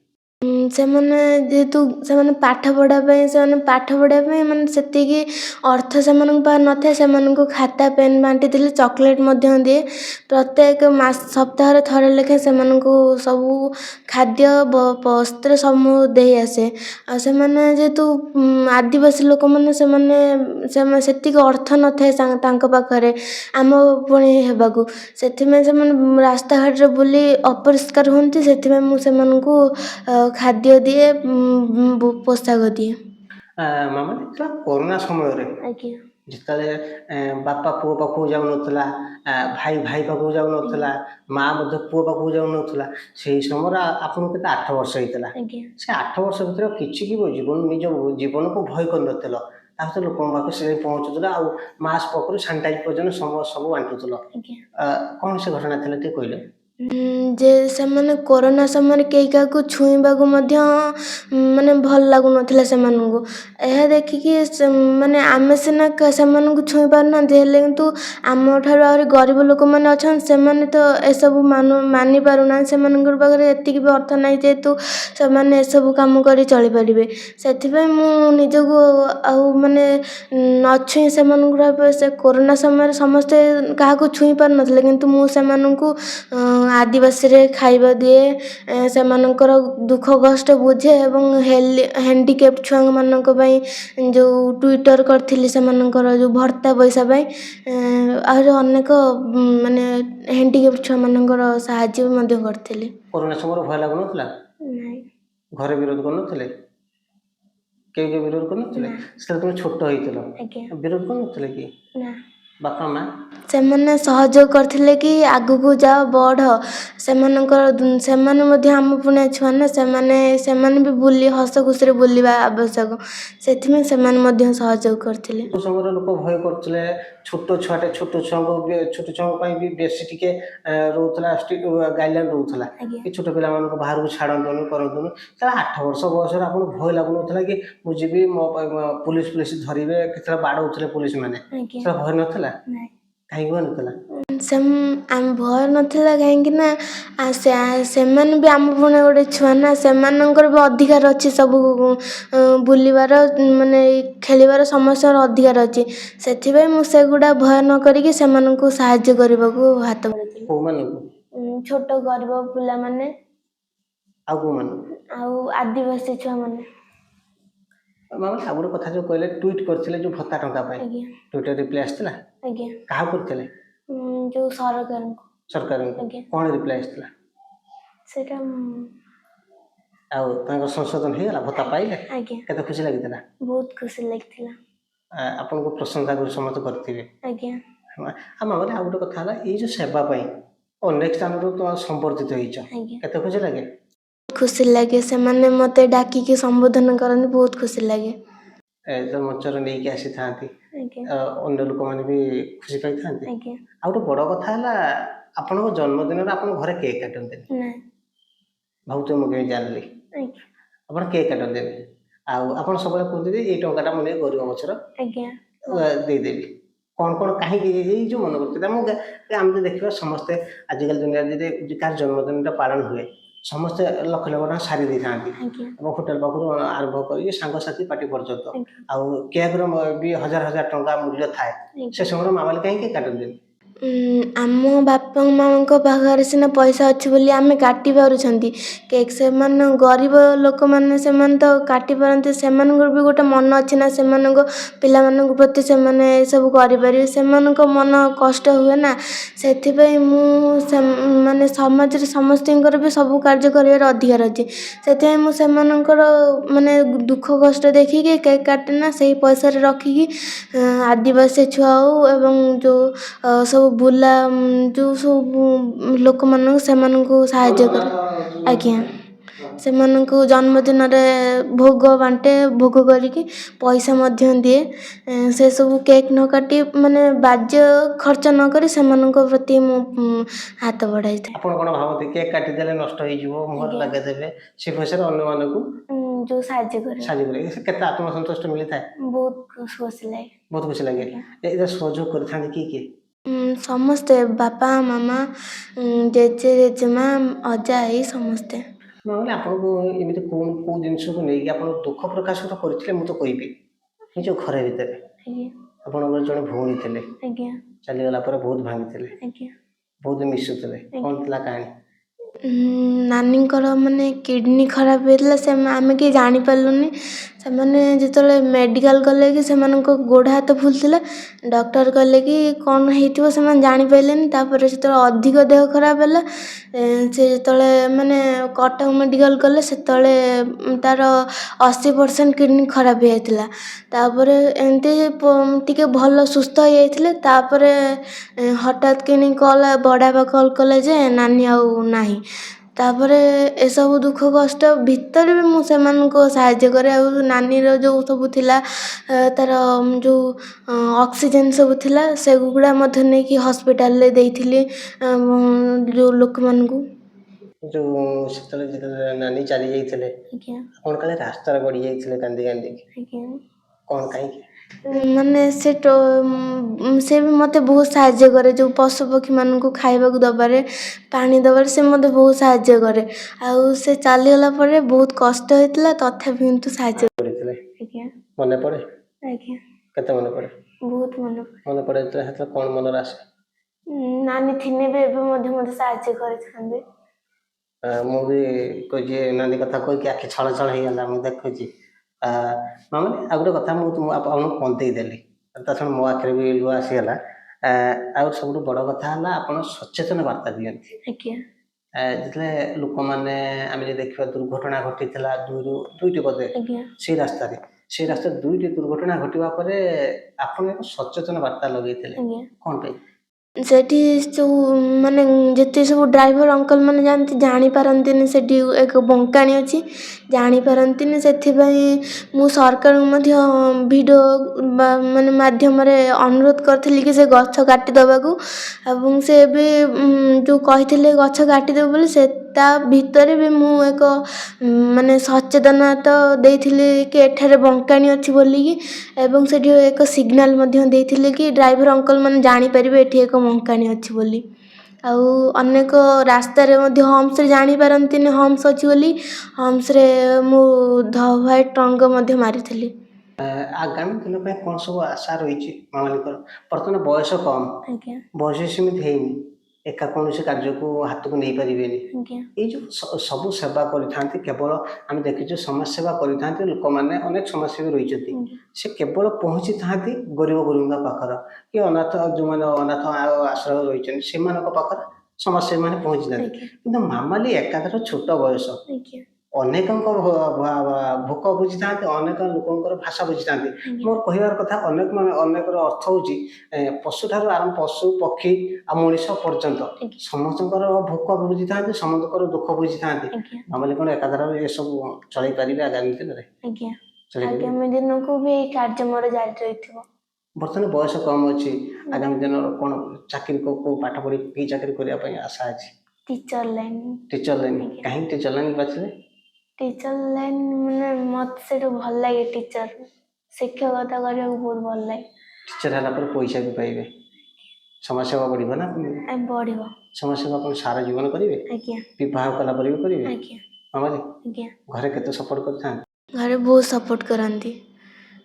ସେମାନେ ଯେହେତୁ ସେମାନେ ପାଠ ପଢ଼ିବା ପାଇଁ ମାନେ ସେତିକି ଅର୍ଥ ସେମାନଙ୍କ ପାଖରେ ନଥାଏ। ସେମାନଙ୍କୁ ଖାତା ପେନ୍ ବାଣ୍ଟିଥିଲେ, ଚକୋଲେଟ୍ ମଧ୍ୟ ଦିଏ। ପ୍ରତ୍ୟେକ ସପ୍ତାହରେ ଥରେ ଲେଖାଏଁ ସେମାନଙ୍କୁ ସବୁ ଖାଦ୍ୟ ବସ୍ତ୍ର ସବୁ ଦେଇ ଆସେ। ଆଉ ସେମାନେ ଯେହେତୁ ଆଦିବାସୀ ଲୋକମାନେ, ସେମାନେ ସେତିକି ଅର୍ଥ ନଥାଏ ତାଙ୍କ ପାଖରେ ଆମ ପୁଣି ହେବାକୁ। ସେଥିପାଇଁ ସେମାନେ ରାସ୍ତାଘାଟରେ ବୁଲି ଅପରିଷ୍କାର ହୁଅନ୍ତି। ସେଥିପାଇଁ ମୁଁ ସେମାନଙ୍କୁ ଖାଦ୍ୟ ଦିଏ, ପୋଷାକ ଦିଏ। ମାମା, ଯେତେବେଳେ କରୋନା ସମୟରେ ଆଜ୍ଞା। ଯେତେବେଳେ ବାପା ପୁଅ ପାଖକୁ ଯାଉନଥିଲା, ଭାଇ ଭାଇ ପାଖକୁ ଯାଉନଥିଲା, ମା ମଧ୍ୟ ପୁଅ ପାଖକୁ ଯାଉନଥିଲା, ସେଇ ସମୟରେ ଆପଣଙ୍କୁ କେତେ 8 ବର୍ଷ ହେଇଥିଲା। ଆଜ୍ଞା। ସେ 8 ବର୍ଷ ଭିତରେ କିଛି କି ନିଜ ଜୀବନକୁ ଭୟ କରିନଥିଲ, ତା ଭିତରେ ଲୋକଙ୍କ ପାଖରେ ସେ ପହଞ୍ଚୁଥିଲା ଆଉ ମାସ୍କ ପାଖରୁ ସାନିଟାଇଜ୍ ପର୍ଯ୍ୟନ୍ତ ସବୁ ବାଣ୍ଟୁଥିଲ। ଆଜ୍ଞା। କ'ଣ ସେ ଘଟଣା ଥିଲା ଟିକେ କହିଲେ? ଯେ ସେମାନେ କରୋନା ସମୟରେ କେହି କାହାକୁ ଛୁଇଁବାକୁ ମଧ୍ୟ ମାନେ ଭଲ ଲାଗୁନଥିଲା ସେମାନଙ୍କୁ। ଏହା ଦେଖିକି ମାନେ ଆମେ ସିନା ସେମାନଙ୍କୁ ଛୁଇଁ ପାରୁନାହାନ୍ତି, ହେଲେ କିନ୍ତୁ ଆମଠାରୁ ଆହୁରି ଗରିବ ଲୋକମାନେ ଅଛନ୍ତି, ସେମାନେ ତ ଏସବୁ ମାନି ପାରୁନାହାନ୍ତି। ସେମାନଙ୍କର ପାଖରେ ଏତିକି ବି ଅର୍ଥ ନାହିଁ ଯେହେତୁ ସେମାନେ ଏସବୁ କାମ କରି ଚଳିପାରିବେ। ସେଥିପାଇଁ ମୁଁ ନିଜକୁ ଆଉ ମାନେ ନ ଛୁଇଁ ସେମାନଙ୍କୁ ସେ କରୋନା ସମୟରେ ସମସ୍ତେ କାହାକୁ ଛୁଇଁ ପାରୁନଥିଲେ, କିନ୍ତୁ ମୁଁ ସେମାନଙ୍କୁ ଆଦିବାସୀରେ ଖାଇବା ଦିଏ, ସେମାନଙ୍କର ଦୁଃଖ କଷ୍ଟ ବୁଝେ ଏବଂ ହ୍ୟାଣ୍ଡିକ୍ୟାପ୍ଟ ଛୁଆମାନଙ୍କ ପାଇଁ ଯେଉଁ ଟ୍ୱିଟର୍ କରିଥିଲି ସେମାନଙ୍କର ଯେଉଁ ଭତ୍ତା ପଇସା ପାଇଁ, ଆହୁରି ଅନେକ ମାନେ ହ୍ୟାଣ୍ଡିକ୍ୟାପ୍ଟ ଛୁଆମାନଙ୍କର ସାହାଯ୍ୟ ମଧ୍ୟ କରିଥିଲି। କରୋନା ସମୟରେ ଭୟ ଲାଗୁନଥିଲା? ନାଇଁ। ଘରେ ବିରୋଧ କରୁନଥିଲେ? କେହି ବିରୋଧ କରୁନଥିଲେ? ସେତେବେଳେ ତୁମେ ଛୋଟ ହେଇଥିଲ, ବିରୋଧ କରୁନଥିଲେ କି ନା ବାପା ମା? ସେମାନେ ସହଯୋଗ କରିଥିଲେ କି ଆଗକୁ ଯାଅ, ବଢ଼। ସେମାନେ ମଧ୍ୟ ଆମ ପୁଣିଆ ଛୁଆ ନା, ସେମାନେ ବି ହସ ଖୁସିରେ ବୁଲିବା ଆବଶ୍ୟକ। ସେଥିପାଇଁ ସେମାନେ ମଧ୍ୟ ସହଯୋଗ କରିଥିଲେ। ଛୋଟ ସମୟରେ ଲୋକ ଭୟ କରୁଥିଲେ, ଛୋଟ ଛୁଆଙ୍କ ପାଇଁ ବି ବେଶୀ ଟିକେ ରହୁଥିଲା, ଗାଇଡଲାଇନ୍ ରହୁଥିଲା କି ଛୋଟ ପିଲାମାନଙ୍କୁ ବାହାରକୁ ଛାଡ଼ନ୍ତୁନି, କରନ୍ତୁନି। ତାହେଲେ 8 ବର୍ଷ ବୟସରେ ଆପଣଙ୍କୁ ଭୟ ଲାଗୁନଥିଲା କି ମୁଁ ଯିବି ମୋ ପୁଲିସ ଧରିବେ, କେତେବେଳେ ବାଡ଼ଉଥିଲେ ପୁଲିସ ମାନେ, ସେଟା ଭୟ ନଥିଲା? କାହିଁକି ଭୟ ନଥିଲା? ଭୟ ନଥିଲା କାହିଁକି ନା ସେମାନେ ବି ଆମ ପୁଣି ଗୋଟେ ଛୁଆ ନା, ସେମାନଙ୍କର ବି ଅଧିକାର ଅଛି ସବୁ ବୁଲିବାର, ମାନେ ଖେଳିବାର ସମସ୍ତଙ୍କର ଅଧିକାର ଅଛି। ସେଥିପାଇଁ ମୁଁ ସେଗୁଡ଼ା ଭୟ ନ କରିକି ସେମାନଙ୍କୁ ସାହାଯ୍ୟ କରିବାକୁ ହାତ ବଢ଼େଇଥିଲି। କୋଉମାନଙ୍କୁ? ଛୋଟ ଗରିବ ପିଲାମାନେ, ଆଉ କୋଉମାନଙ୍କୁ? ଆଉ ଆଦିବାସୀ ଛୁଆମାନେ। ମାମା, ଆଉ ଗୋଟେ କଥା ଯେଉଁ କହିଲେ ଟ୍ୱିଟ୍ କରିଥିଲେ ଯେଉଁ ଭତ୍ତା ଟଙ୍କା ପାଇଁ, ଟ୍ୱିଟର ରିପ୍ଲାଏ ଆସିଥିଲା? କାହାକୁ କରିଥିଲେ? ଯେଉଁ ସରକାରଙ୍କୁ। କ'ଣ ରିପ୍ଲାଏ ଆସିଥିଲା? ସେଇଟା ଆଉ ତାଙ୍କର ସଂଶୋଧନ ହେଇଗଲା, ଭତ୍ତା ପାଇଲେ? କେତେ ଖୁସି ଲାଗିଥିଲା? ବହୁତ ଖୁସି ଲାଗିଥିଲା। ଆପଣଙ୍କୁ ପ୍ରଶଂସା କରି ସମସ୍ତେ କରିଥିବେ। ଆଉ ମାମା, ଆଉ ଗୋଟେ କଥା ହେଲା, ଏଇ ଯେଉଁ ସେବା ପାଇଁ ଅନେକ ସ୍ଥାନରୁ ତୁମେ ସମ୍ବର୍ଦ୍ଧିତ ହେଇଛ, କେତେ ଖୁସି ଲାଗେ? ଖୁସି ଲାଗେ, ସେମାନେ ମୋତେ ଡାକିକି ସମ୍ବୋଧନ କରନ୍ତି, ବହୁତ ଖୁସି ଲାଗେ। ମଞ୍ଚରେ ନେଇକି ଆସିଥାନ୍ତି, ଅନ୍ୟ ଲୋକମାନେ ବି ଖୁସି ପାଇଥାନ୍ତି। ଆଉ ଗୋଟେ ବଡ଼ କଥା ହେଲା, ଆପଣଙ୍କ ଜନ୍ମଦିନରେ ଆପଣ ଘରେ କେକ୍ କାଟନ୍ତିନି। ଭାବୁଥିବେ ମୁଁ କେମିତି ଜାଣିଲି? ଆପଣ କେକ୍ କାଟନ୍ତିନି, ଆଉ ଆପଣ ସବୁବେଳେ କୁହନ୍ତି ଯେ ଏଇ ଟଙ୍କାଟା ମୁଁ ନେଇ ଗରିବ ଗଛର ଦେଇଦେବି। କ'ଣ କାହିଁକି ଏଇ ଯେଉଁ ମନେ କରୁଥିଲେ? ଆମେ ଯଦି ଦେଖିବା, ସମସ୍ତେ ଆଜିକାଲି ଦୁନିଆରେ ଯଦି କାହାର ଜନ୍ମଦିନଟା ପାଳନ ହୁଏ, ସମସ୍ତେ ଲକ୍ଷ ଲକ୍ଷ ଟଙ୍କା ସାରି ଦେଇଥାନ୍ତି ଏବଂ ହୋଟେଲ ପାଖରୁ ଆରମ୍ଭ କରି ସାଙ୍ଗସାଥି ପାର୍ଟି ପର୍ଯ୍ୟନ୍ତ, ଆଉ କେକ୍ର ବି ହଜାର ହଜାର ଟଙ୍କା ମୂଲ୍ୟ ଥାଏ। ସେ ସମୟରେ ମାମାଲି କାହିଁକି କାଟନ୍ତିନି? ଆମ ବାପା ମାଆଙ୍କ ପାଖରେ ସିନା ପଇସା ଅଛି ବୋଲି ଆମେ କାଟି ପାରୁଛନ୍ତି କେକ୍। ସେମାନେ ଗରିବ ଲୋକମାନେ ସେମାନେ ତ କାଟି ପାରନ୍ତି, ସେମାନଙ୍କର ବି ଗୋଟେ ମନ ଅଛି ନା ସେମାନଙ୍କ ପିଲାମାନଙ୍କ ପ୍ରତି ସେମାନେ ଏସବୁ କରିପାରିବେ, ସେମାନଙ୍କ ମନ କଷ୍ଟ ହୁଏ ନା। ସେଥିପାଇଁ ମାନେ ସମାଜରେ ସମସ୍ତଙ୍କର ବି ସବୁ କାର୍ଯ୍ୟ କରିବାର ଅଧିକାର ଅଛି। ସେଥିପାଇଁ ମୁଁ ସେମାନଙ୍କର ମାନେ ଦୁଃଖ କଷ୍ଟ ଦେଖିକି କେକ୍ କାଟେନା, ସେଇ ପଇସାରେ ରଖିକି ଆଦିବାସୀ ଛୁଆ ହଉ ଏବଂ ଯେଉଁ ସବୁ ଯେଉଁ ସବୁ ଲୋକମାନଙ୍କୁ ସେମାନଙ୍କୁ ସାହାଯ୍ୟ କରେ। ଆଜ୍ଞା, ସେମାନଙ୍କୁ ଜନ୍ମଦିନରେ ଭୋଗ ବାଣ୍ଟେ, ଭୋଗ କରିକି ପଇସା ମଧ୍ୟ ଦିଏ। ସେସବୁ କେକ୍ ନ କାଟି ମାନେ ବାଜ୍ୟ ଖର୍ଚ୍ଚ ନ କରି ସେମାନଙ୍କ ପ୍ରତି ମୁଁ ହାତ ବଢ଼ାଇଥାଏ। ଆପଣ କ'ଣ ଭାବନ୍ତି କେକ୍ କାଟିଦେଲେ ନଷ୍ଟ ହେଇଯିବ, ମୁହଁରେ ଲଗେଇଦେବେ, ସେ ପଇସାରେ ଅନ୍ୟମାନଙ୍କୁ ଯେଉଁ ସାହାଯ୍ୟ କରେ, ସାହାଯ୍ୟ କରେ, କେତେ ଆତ୍ମସନ୍ତୁଷ୍ଟ ମିଳିଥାଏ? ବହୁତ ଖୁସି ଲାଗେ। ବହୁତ ଖୁସି ଲାଗେ। ଏଇଟା ସହଯୋଗ କରିଥାନ୍ତି କିଏ କିଏ? ସମସ୍ତେ, ବାପା ମାମା, ଜେଜେ ଜେଜେମା, ଅଜା ଆଈ ସମସ୍ତେ। ନହେଲେ ଆପଣଙ୍କୁ ଏମିତି କୋଉ ଜିନିଷକୁ ନେଇକି ଆପଣ ଦୁଃଖ ପ୍ରକାଶ ତ କରିଥିଲେ ମୁଁ ତ କହିବି, ନିଜ ଘର ଭିତରେ ଆପଣଙ୍କର ଜଣେ ଭଉଣୀ ଥିଲେ, ଚାଲିଗଲା ପରେ ବହୁତ ଭାଙ୍ଗିଥିଲେ, ବହୁତ ମିଶୁଥିଲେ, କ'ଣ ଥିଲା କାହାଣୀ? ନାନୀଙ୍କର ମାନେ କିଡ଼ନୀ ଖରାପ ହେଇଥିଲା, ଆମେ କେହି ଜାଣିପାରିଲୁନି। ସେମାନେ ଯେତେବେଳେ ମେଡ଼ିକାଲ ଗଲେ କି ସେମାନଙ୍କ ଗୋଡ଼ ହାତ ଫୁଲିଥିଲା, ଡକ୍ଟର କହିଲେ କି କ'ଣ ହେଇଥିବ ସେମାନେ ଜାଣିପାରିଲେନି। ତାପରେ ଯେତେବେଳେ ଅଧିକ ଦେହ ଖରାପ ହେଲା, ସେ ଯେତେବେଳେ ମାନେ କଟକ ମେଡ଼ିକାଲ ଗଲେ, ସେତେବେଳେ ତାର 80% କିଡ଼ନୀ ଖରାପ ହେଇଯାଇଥିଲା। ତାପରେ ଏମିତି ଟିକେ ଭଲ ସୁସ୍ଥ ହେଇଯାଇଥିଲେ। ତାପରେ ହଠାତ୍ କିଣି ବଡ଼ବାପା କଲ୍ କଲେ ଯେ ନାନୀ ଆଉ ନାହିଁ। ତାପରେ ଏସବୁ ଦୁଃଖ କଷ୍ଟ ଭିତରେ ବି ମୁଁ ସେମାନଙ୍କୁ ସାହାଯ୍ୟ କରେ। ଆଉ ନାନୀର ଯେଉଁ ସବୁ ଥିଲା, ତାର ଯେଉଁ ଅକ୍ସିଜେନ୍ ସବୁ ଥିଲା, ସେଗୁଡ଼ା ମଧ୍ୟ ନେଇକି ହସ୍ପିଟାଲରେ ଦେଇଥିଲି ଯେଉଁ ଲୋକମାନଙ୍କୁ। ଯେଉଁ ଯେତେବେଳେ ନାନୀ ଚାଲି ଯାଇଥିଲେ, ଆପଣ କାଳେ ରାସ୍ତାରେ ଗଡ଼ି ଯାଇଥିଲେ କାନ୍ଦି କାନ୍ଦିକି, କ'ଣ କାହିଁକି? ମାନେ ସେ ବି ମୋତେ ବହୁତ ସାହାଯ୍ୟ କରେ, ଯେଉଁ ପଶୁପକ୍ଷୀମାନଙ୍କୁ ଖାଇବାକୁ ଦେବାରେ, ପାଣି ଦେବାରେ ସେ ମୋତେ ବହୁତ ସାହାଯ୍ୟ କରେ। ଆଉ ସେ ଚାଲିଗଲା ପରେ ବହୁତ କଷ୍ଟ ହେଇଥିଲା, ତଥାପି କିନ୍ତୁ ସାହାଯ୍ୟ କରିଥିଲେ। ମନେ ପଡ଼େ? କେତେ ମନେ ପଡ଼େ? ବହୁତ ମନେ ପଡ଼େ। ସେତେବେଳେ କ'ଣ ମନରେ ଆସେ? ନାନୀ ଥିନେ ବି ଏବେ ମଧ୍ୟ ମୋତେ ସାହାଯ୍ୟ କରିଥାନ୍ତି। ମୁଁ ବି କହୁଛି, ନାନୀ କଥା କହିକି ଆଖି ଛଳ ଛଳ ହେଇଗଲା, ମୁଁ ଦେଖୁଛି। ମାନେ ଆଉ ଗୋଟେ କଥା ମୁଁ ଆପଣଙ୍କୁ କନ୍ଦେଇ ଦେଲି, ତା ଛଡ଼ା ମୋ ଆଖିରେ ବି ଲୁହ ଆସିଗଲା। ଆଉ ସବୁଠୁ ବଡ଼ କଥା ହେଲା ଆପଣ ସଚେତନ ବାର୍ତ୍ତା ଦିଅନ୍ତି। ଯେତେବେଳେ ଲୋକମାନେ ଆମେ ଯଦି ଦେଖିବା ଦୁର୍ଘଟଣା ଘଟିଥିଲା ଦୁଇଟି ବୋଧେ ସେଇ ରାସ୍ତାରେ ଦୁଇଟି ଦୁର୍ଘଟଣା ଘଟିବା ପରେ ଆପଣ ଏକ ସଚେତନ ବାର୍ତ୍ତା ଲଗେଇଥିଲେ, କ'ଣ ପାଇଁ? ସେଠି ସବୁ ମାନେ ଯେତେ ସବୁ ଡ୍ରାଇଭର ଅଙ୍କଲ ମାନେ ଯାଆନ୍ତି, ଜାଣିପାରନ୍ତିନି ସେଠି ଏକ ବଙ୍କାଣି ଅଛି, ଜାଣିପାରନ୍ତିନି। ସେଥିପାଇଁ ମୁଁ ସରକାରଙ୍କୁ ମଧ୍ୟ ଭିଡ଼ିଓ ମାନେ ମାଧ୍ୟମରେ ଅନୁରୋଧ କରିଥିଲି କି ସେ ଗଛ କାଟିଦେବାକୁ। ଏବଂ ସେ ବି ଯେଉଁ କହିଥିଲେ ଗଛ କାଟିଦେବୁ ବୋଲି, ତା ଭିତରେ ବି ମୁଁ ଏକ ମାନେ ସଚେତନତା ଦେଇଥିଲି କି ଏଠାରେ ବଙ୍କାଣି ଅଛି ବୋଲିକି। ଏବଂ ସେଠି ଏକ ସିଗ୍ନାଲ ମଧ୍ୟ ଦେଇଥିଲି କି ଡ୍ରାଇଭର ଅଙ୍କଲ ମାନେ ଜାଣିପାରିବେ ଏଠି ଏକ ବଙ୍କାଣି ଅଛି ବୋଲି। ଆଉ ଅନେକ ରାସ୍ତାରେ ମଧ୍ୟ ହମ୍ସରେ ଜାଣିପାରନ୍ତିନି ହମ୍ସ ଅଛି ବୋଲି, ହମ୍ସରେ ମୁଁ ହ୍ୱାଇଟ୍ ରଙ୍ଗ ମଧ୍ୟ ମାରିଥିଲି। ଆଗାମୀ ଦିନ ପାଇଁ କ'ଣ ସବୁ ଆଶା ରହିଛି ମା'ମାନଙ୍କର? ବର୍ତ୍ତମାନ ବୟସ କମ୍, ବୟସ ସେମିତି ହେଇନି, ଏକା କୌଣସି କାର୍ଯ୍ୟକୁ ହାତକୁ ନେଇପାରିବେନି। ଏଇ ଯେଉଁ ସବୁ ସେବା କରିଥାନ୍ତି, କେବଳ ଆମେ ଦେଖିଛୁ ସମାଜ ସେବା କରିଥାନ୍ତି ଲୋକମାନେ, ଅନେକ ସମାଜସେବୀ ରହିଛନ୍ତି, ସେ କେବଳ ପହଞ୍ଚିଥାନ୍ତି ଗରିବ ଗୁରୁବାଙ୍କ ପାଖରେ କି ଯେଉଁମାନେ ଅନାଥ ଆଶ୍ରୟ ରହିଛନ୍ତି ସେମାନଙ୍କ ପାଖରେ ସମାଜସେବୀମାନେ ପହଞ୍ଚିଥାନ୍ତି। କିନ୍ତୁ ମାମାଲି ଏକାଥରେ ଛୋଟ ବୟସ, ଅନେକଙ୍କ ଭୋକ ବୁଝିଥାନ୍ତି, ଅନେକ ଲୋକଙ୍କର ଭାଷା ବୁଝିଥାନ୍ତି। ମୋର କହିବାର କଥା, ଅନେକର ଅର୍ଥ ହେଉଛି ପଶୁଠାରୁ ଆରମ୍ଭ ପଶୁ ପକ୍ଷୀ ଆଉ ମଣିଷ ପର୍ଯ୍ୟନ୍ତ ସମସ୍ତଙ୍କର ଭୋକ ବୁଝିଥାନ୍ତି, ସମସ୍ତଙ୍କର ଦୁଃଖ ବୁଝିଥାନ୍ତି। ମାମାଲି କ'ଣ ଏକାଥରେ ଏସବୁ ଚଳେଇ ପାରିବେ ଆଗାମୀ ଦିନରେ? ଆଗାମୀ ଦିନକୁ ବି ଏଇ କାର୍ଯ୍ୟ ମୋର ଜାରି ରହିଥିବ। ବର୍ତ୍ତମାନ ବୟସ କମ୍ ଅଛି, ଆଗାମୀ ଦିନର କ'ଣ ଚାକିରି, କୋଉ ପାଠ ପଢ଼ି କି ଚାକିରି କରିବା ପାଇଁ ଆଶା ଅଛି? Teacher line. କାହିଁକି ଟିଚର ଲାଇନ୍ ବାଛିଲେ? ଟିଚର ଲାଇନ୍ ମାନେ ମୋତେ ସେଇଠୁ ଭଲ ଲାଗେ, ଟିଚର ଶିକ୍ଷକତା କରିବାକୁ ବହୁତ ଭଲ ଲାଗେ। ଟିଚର ହେଲା ପରେ ପଇସା ବି ପାଇବେ, ସମାଜସେବା ବଢ଼ିବ ନା? ବଢ଼ିବ। ସମାଜସେବା କ'ଣ ସାରା ଜୀବନ କରିବେ? ବିବାହ କଲା ପରେ ବି କରିବେ? ମାମାଲି ଘରେ କେତେ ସପୋର୍ଟ କରିଥାନ୍ତି? ଘରେ ବହୁତ ସପୋର୍ଟ କରନ୍ତି।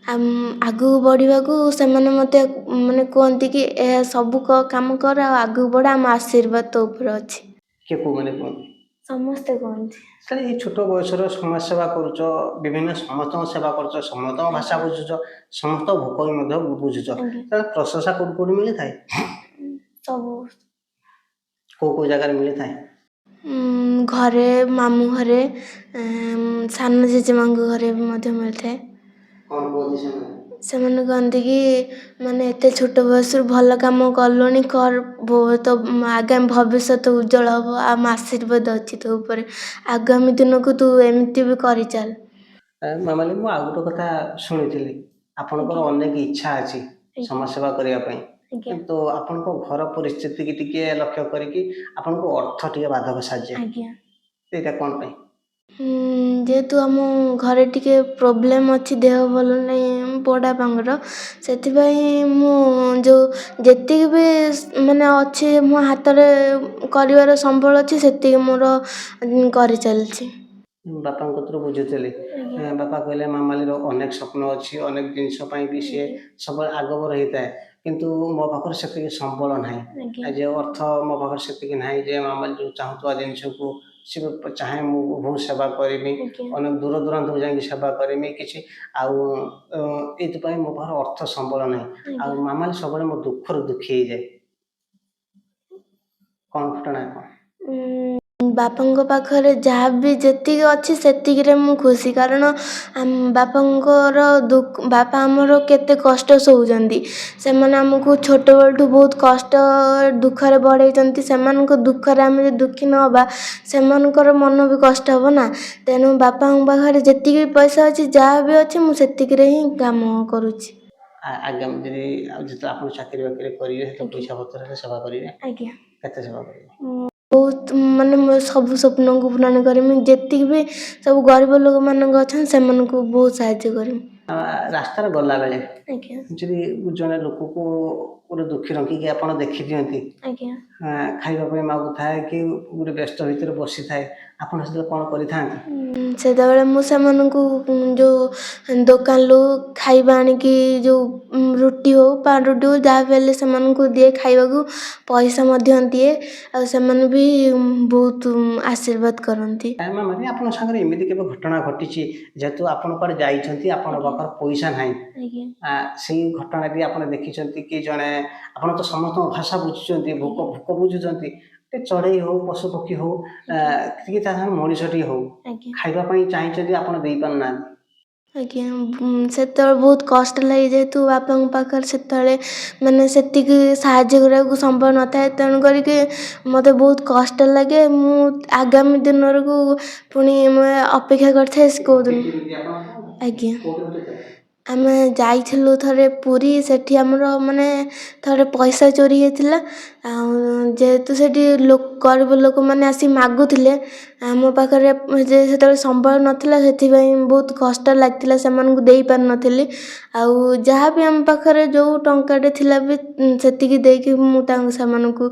ଆଗକୁ ବଢ଼ିବାକୁ ସେମାନେ ମୋତେ ମାନେ କୁହନ୍ତି କି ଏହା ସବୁ କାମ କର ଆଉ ଆଗକୁ ବଢ଼, ଆମ ଆଶୀର୍ବାଦ ତୋ ଉପରେ ଅଛି। କିଏ କୋଉମାନେ କୁହନ୍ତି? ସମସ୍ତେ କୁହନ୍ତି। ତାହେଲେ ଏଇ ଛୋଟ ବୟସର ସମାଜ ସେବା କରୁଛ, ବିଭିନ୍ନ ସମସ୍ତଙ୍କ ସେବା କରୁଛ, ସମସ୍ତଙ୍କ ଭାଷା ବୁଝୁଛ, ସମସ୍ତଙ୍କ ଭୋକ ବି ମଧ୍ୟ ବୁଝୁଛ, ଆଜ୍ଞା। ତାହେଲେ ପ୍ରଶଂସା କୋଉଠି କୋଉଠି ମିଳିଥାଏ? ସବୁ କୋଉ କୋଉ ଜାଗାରେ ମିଳିଥାଏ? ଘରେ, ମାମୁଁ ଘରେ, ସାନ ଜେଜେମାଙ୍କ ଘରେ ବି ମଧ୍ୟ ମିଳିଥାଏ। କ'ଣ କୁହନ୍ତି ସେମାନେ? ସେମାନେ କହନ୍ତି କି ମାନେ ଏତେ ଛୋଟ ବୟସରୁ ଭଲ କାମ କଲୁଣି, କର, ତୋ ଆଗାମୀ ଭବିଷ୍ୟତ ଉଜ୍ଜଳ ହେବ, ଆମ ଆଶୀର୍ବାଦ ଅଛି ତୋ ଉପରେ, ଆଗାମୀ ଦିନକୁ ତୁ ଏମିତି ବି କରିଚାଲ। ମାମାଲି, ମୁଁ ଆଉ ଗୋଟେ କଥା ଶୁଣିଥିଲି, ଆପଣଙ୍କର ଅନେକ ଇଚ୍ଛା ଅଛି ସମାଜ ସେବା କରିବା ପାଇଁ, କିନ୍ତୁ ଆପଣଙ୍କ ଘର ପରିସ୍ଥିତିକି ଟିକେ ଲକ୍ଷ୍ୟ କରିକି ଆପଣଙ୍କୁ ଅର୍ଥ ଟିକେ ବାଧକ ସାଜେ, ଆଜ୍ଞା। ସେଇଟା କ'ଣ ପାଇଁ? ଯେହେତୁ ଆମ ଘରେ ଟିକେ ପ୍ରୋବ୍ଲେମ୍ ଅଛି, ଦେହ ଭଲ ନାହିଁ ବଡ଼ବାପାଙ୍କର, ସେଥିପାଇଁ ମୁଁ ଯେଉଁ ଯେତିକି ବି ମାନେ ଅଛି ମୋ ହାତରେ କରିବାର ସମ୍ବଳ ଅଛି ସେତିକି ମୋର କରିଚାଲିଛି। ବାପାଙ୍କ କତିରୁ ବୁଝୁଥିଲି, ବାପା କହିଲେ ମାମାଲିର ଅନେକ ସ୍ୱପ୍ନ ଅଛି, ଅନେକ ଜିନିଷ ପାଇଁ ବି ସିଏ ସବୁବେଳେ ଆଗଭର ହେଇଥାଏ, କିନ୍ତୁ ମୋ ପାଖରେ ସେତିକି ସମ୍ବଳ ନାହିଁ, ଯେ ଅର୍ଥ ମୋ ପାଖରେ ସେତିକି ନାହିଁ ଯେ ମାମାଲି ଯେଉଁ ଚାହୁଁଥିବା ଜିନିଷକୁ ସେ ଚାହେଁ ମୁଁ ବହୁତ ସେବା କରିବି, ଅନେକ ଦୂର ଦୂରାନ୍ତକୁ ଯାଇକି ସେବା କରିବି କିଛି, ଆଉ ଏଇଥିପାଇଁ ମୋ ପାଖରେ ଅର୍ଥ ସମ୍ବଳ ନାହିଁ, ଆଉ ମାମାଲି ସବୁବେଳେ ମୋ ଦୁଃଖରୁ ଦୁଃଖୀ ହେଇଯାଏ। କ'ଣ ଘଟଣା କ'ଣ? ବାପାଙ୍କ ପାଖରେ ଯାହା ବି ଯେତିକି ଅଛି ସେତିକିରେ ମୁଁ ଖୁସି, କାରଣ ବାପା ଆମର କେତେ କଷ୍ଟ ସହୁଛନ୍ତି, ସେମାନେ ଆମକୁ ଛୋଟବେଳଠୁ ବହୁତ କଷ୍ଟ ଦୁଃଖରେ ବଢ଼େଇଛନ୍ତି, ସେମାନଙ୍କ ଦୁଃଖରେ ଆମେ ଯଦି ଦୁଃଖୀ ନ ହେବା ସେମାନଙ୍କର ମନ ବି କଷ୍ଟ ହେବ ନା, ତେଣୁ ବାପାଙ୍କ ପାଖରେ ଯେତିକି ପଇସା ଅଛି, ଯାହା ବି ଅଛି, ମୁଁ ସେତିକିରେ ହିଁ କାମ କରୁଛି। ଆଗାମୀ ଯଦି ଯେତେବେଳେ ଆପଣ ଚାକିରି ବାକିରି କରିବେ, ସେତେବେଳେ ପଇସା ପତ୍ରରେ ସେବା କରିବେ? ଆଜ୍ଞା। କେତେ ସେବା କରିବେ? ବହୁତ ମାନେ ମୋ ସବୁ ସ୍ୱପ୍ନକୁ ପୂରଣ କରିମି, ଯେତିକି ବି ସବୁ ଗରିବ ଲୋକମାନଙ୍କ ଅଛନ୍ତି ସେମାନଙ୍କୁ ବହୁତ ସାହାଯ୍ୟ କରିମି। ରାସ୍ତାରେ ଗଲାବେଳେ ଆଜ୍ଞା। ଯଦି ଜଣେ ଲୋକକୁ ଗୋଟେ ଦୁଃଖୀ ରଖିକି ଆପଣ ଦେଖିଦିଅନ୍ତି, ଆଜ୍ଞା। ଖାଇବା ପାଇଁ ମାଗୁଥାଏ କି ଗୋଟେ ବ୍ୟସ୍ତ ଭିତରେ ବସିଥାଏ, ଆପଣ ସେତେବେଳେ କ'ଣ କରିଥାନ୍ତି? ସେତେବେଳେ ମୁଁ ସେମାନଙ୍କୁ ଯେଉଁ ଦୋକାନରୁ ଖାଇବା ଆଣିକି ଯେଉଁ ରୁଟି ହଉ, ପାଉଁ ରୁଟି ହଉ, ଯାହା ବି ହେଲେ ସେମାନଙ୍କୁ ଦିଏ ଖାଇବାକୁ, ପଇସା ମଧ୍ୟ ଦିଏ, ଆଉ ସେମାନେ ବି ବହୁତ ଆଶୀର୍ବାଦ କରନ୍ତି। ମାମାଲି, ଆପଣଙ୍କ ସାଙ୍ଗରେ ଏମିତି କେବେ ଘଟଣା ଘଟିଛି, ଯେହେତୁ ଆପଣ କୁଆଡ଼େ ଯାଇଛନ୍ତି, ଆପଣଙ୍କ ପାଖରେ ପଇସା ନାହିଁ, ସେଇ ଘଟଣାଟି ଆପଣ ଦେଖିଛନ୍ତି କି ଜଣେ, ଆପଣ ତ ସମସ୍ତଙ୍କ ଭାଷା ବୁଝୁଛନ୍ତି, ଭୋକ ବୁଝୁଛନ୍ତି, ଚଢ଼େଇ ହଉ, ପଶୁପକ୍ଷୀ ହଉ, କି ତା ସାଙ୍ଗରେ ମଣିଷଟିଏ ହଉ, ଖାଇବା ପାଇଁ ଚାହିଁଛନ୍ତି, ଆପଣ ଦେଇପାରୁନାହାନ୍ତି? ଆଜ୍ଞା। ସେତେବେଳେ ବହୁତ କଷ୍ଟ ଲାଗେ, ଯେହେତୁ ବାପାଙ୍କ ପାଖରେ ସେତେବେଳେ ମାନେ ସେତିକି ସାହାଯ୍ୟ କରିବାକୁ ସମ୍ଭବ ନଥାଏ, ତେଣୁ କରିକି ମୋତେ ବହୁତ କଷ୍ଟ ଲାଗେ, ମୁଁ ଆଗାମୀ ଦିନକୁ ପୁଣି ଅପେକ୍ଷା କରିଥାଏ କେଉଁଦିନ। ଆଜ୍ଞା। ଆମେ ଯାଇଥିଲୁ ଥରେ ପୁରୀ, ସେଠି ଆମର ମାନେ ଥରେ ପଇସା ଚୋରି ହେଇଥିଲା, ଆଉ ଯେହେତୁ ସେଠି ଗରିବ ଲୋକମାନେ ଆସି ମାଗୁଥିଲେ, ଆମ ପାଖରେ ସେତେବେଳେ ସମ୍ବଳ ନଥିଲା, ସେଥିପାଇଁ ବହୁତ କଷ୍ଟ ଲାଗିଥିଲା, ସେମାନଙ୍କୁ ଦେଇପାରିନଥିଲି, ଆଉ ଯାହା ବି ଆମ ପାଖରେ ଯେଉଁ ଟଙ୍କାଟେ ଥିଲା ବି ସେତିକି ଦେଇକି ମୁଁ ସେମାନଙ୍କୁ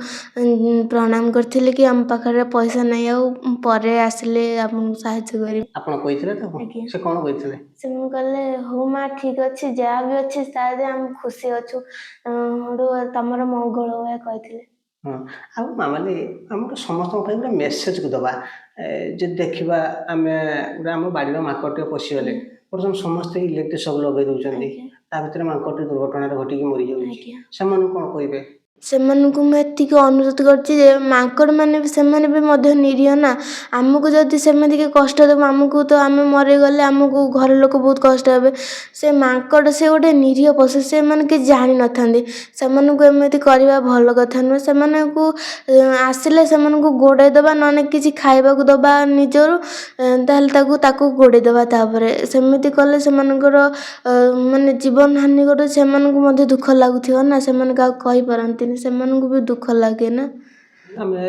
ପ୍ରଣାମ କରିଥିଲି କି ଆମ ପାଖରେ ପଇସା ନାହିଁ, ଆଉ ପରେ ଆସିଲେ ଆପଣଙ୍କୁ ସାହାଯ୍ୟ କରିବି। ଆପଣ କହିଥିଲେ ତାକୁ? ସେ କ'ଣ କହିଥିଲେ? ସେମାନେ କହିଲେ ହଉ ମା, ଠିକ୍ ଅଛି, ଯାହା ବି ଅଛି ତାହେଲେ ଆମେ ଖୁସି ଅଛୁ, ତମର ମଙ୍ଗଳ ହୁଏ କହିଥିଲେ। ହଁ, ଆଉ ମାମାଲି, ଆମର ସମସ୍ତଙ୍କ ପାଇଁ ଗୋଟେ ମେସେଜକୁ ଦେବା, ଯଦି ଦେଖିବା ଆମେ ଗୋଟେ ଆମ ବାଡ଼ିର ମାଙ୍କଡ଼ଟିଏ ପଶିଗଲେ, ବର୍ତ୍ତମାନ ସମସ୍ତେ ଇଲେକ୍ଟ୍ରିକ୍ ସବୁ ଲଗାଇ ଦେଉଛନ୍ତି, ତା ଭିତରେ ମାଙ୍କଡ଼ଟି ଦୁର୍ଘଟଣାରେ ଘଟିକି ମରିଯାଉଛି, ସେମାନଙ୍କୁ କ'ଣ କହିବେ? ସେମାନଙ୍କୁ ମୁଁ ଏତିକି ଅନୁରୋଧ କରୁଛି ଯେ ମାଙ୍କଡ଼ମାନେ ବି ସେମାନେ ବି ମଧ୍ୟ ନିରୀହ ନା, ଆମକୁ ଯଦି ସେମିତିକି କଷ୍ଟ ଦେବ, ଆମକୁ ତ ଆମେ ମରିଗଲେ ଆମକୁ ଘର ଲୋକ ବହୁତ କଷ୍ଟ ହେବେ, ସେ ମାଙ୍କଡ଼ ସେ ଗୋଟେ ନିରୀହ ପଶୁ, ସେମାନେ କିଛି ଜାଣିନଥାନ୍ତି, ସେମାନଙ୍କୁ ଏମିତି କରିବା ଭଲ କଥା ନୁହେଁ, ସେମାନଙ୍କୁ ଆସିଲେ ସେମାନଙ୍କୁ ଗୋଡ଼ାଇ ଦେବା, ନହେଲେ କିଛି ଖାଇବାକୁ ଦେବା ନିଜରୁ, ତାହେଲେ ତାକୁ ଗୋଡ଼ାଇ ଦେବା, ତାପରେ ସେମିତି କଲେ ସେମାନଙ୍କର ମାନେ ଜୀବନ ହାନି ଘଟୁଛି, ସେମାନଙ୍କୁ ମଧ୍ୟ ଦୁଃଖ ଲାଗୁଥିବ ନା, ସେମାନେ କାହାକୁ କହିପାରନ୍ତିନି, ସେମାନଙ୍କୁ ବି ଦୁଃଖ ଲାଗେ ନା। ଆମେ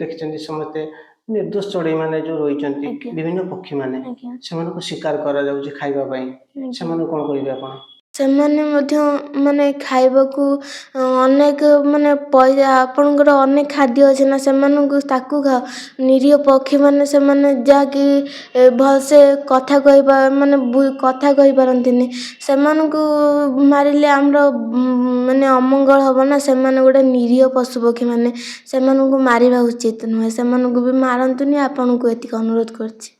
ଦେଖିଛନ୍ତି ସମସ୍ତେ ନିର୍ଦ୍ଦୋଷ ଚଢ଼େଇମାନେ ଯେଉଁ ରହିଛନ୍ତି, ବିଭିନ୍ନ ପକ୍ଷୀମାନେ, ସେମାନଙ୍କୁ ଶିକାର କରାଯାଉଛି ଖାଇବା ପାଇଁ, ସେମାନଙ୍କୁ କ'ଣ କହିବେ ଆପଣ? ସେମାନେ ମଧ୍ୟ ମାନେ ଖାଇବାକୁ ଅନେକ ମାନେ ପଇସା ଆପଣଙ୍କର ଅନେକ ଖାଦ୍ୟ ଅଛି ନା ସେମାନଙ୍କୁ ତାକୁ ଖାଅ। ନିରୀହ ପକ୍ଷୀମାନେ ସେମାନେ ଯାହାକି ଭଲସେ କଥା ମାନେ କଥା କହିପାରନ୍ତିନି ସେମାନଙ୍କୁ ମାରିଲେ ଆମର ମାନେ ଅମଙ୍ଗଳ ହେବ ନା। ସେମାନେ ଗୋଟେ ନିରୀହ ପଶୁପକ୍ଷୀମାନେ ସେମାନଙ୍କୁ ମାରିବା ଉଚିତ ନୁହେଁ। ସେମାନଙ୍କୁ ବି ମାରନ୍ତୁନି ଆପଣଙ୍କୁ ଏତିକି ଅନୁରୋଧ କରୁଛି।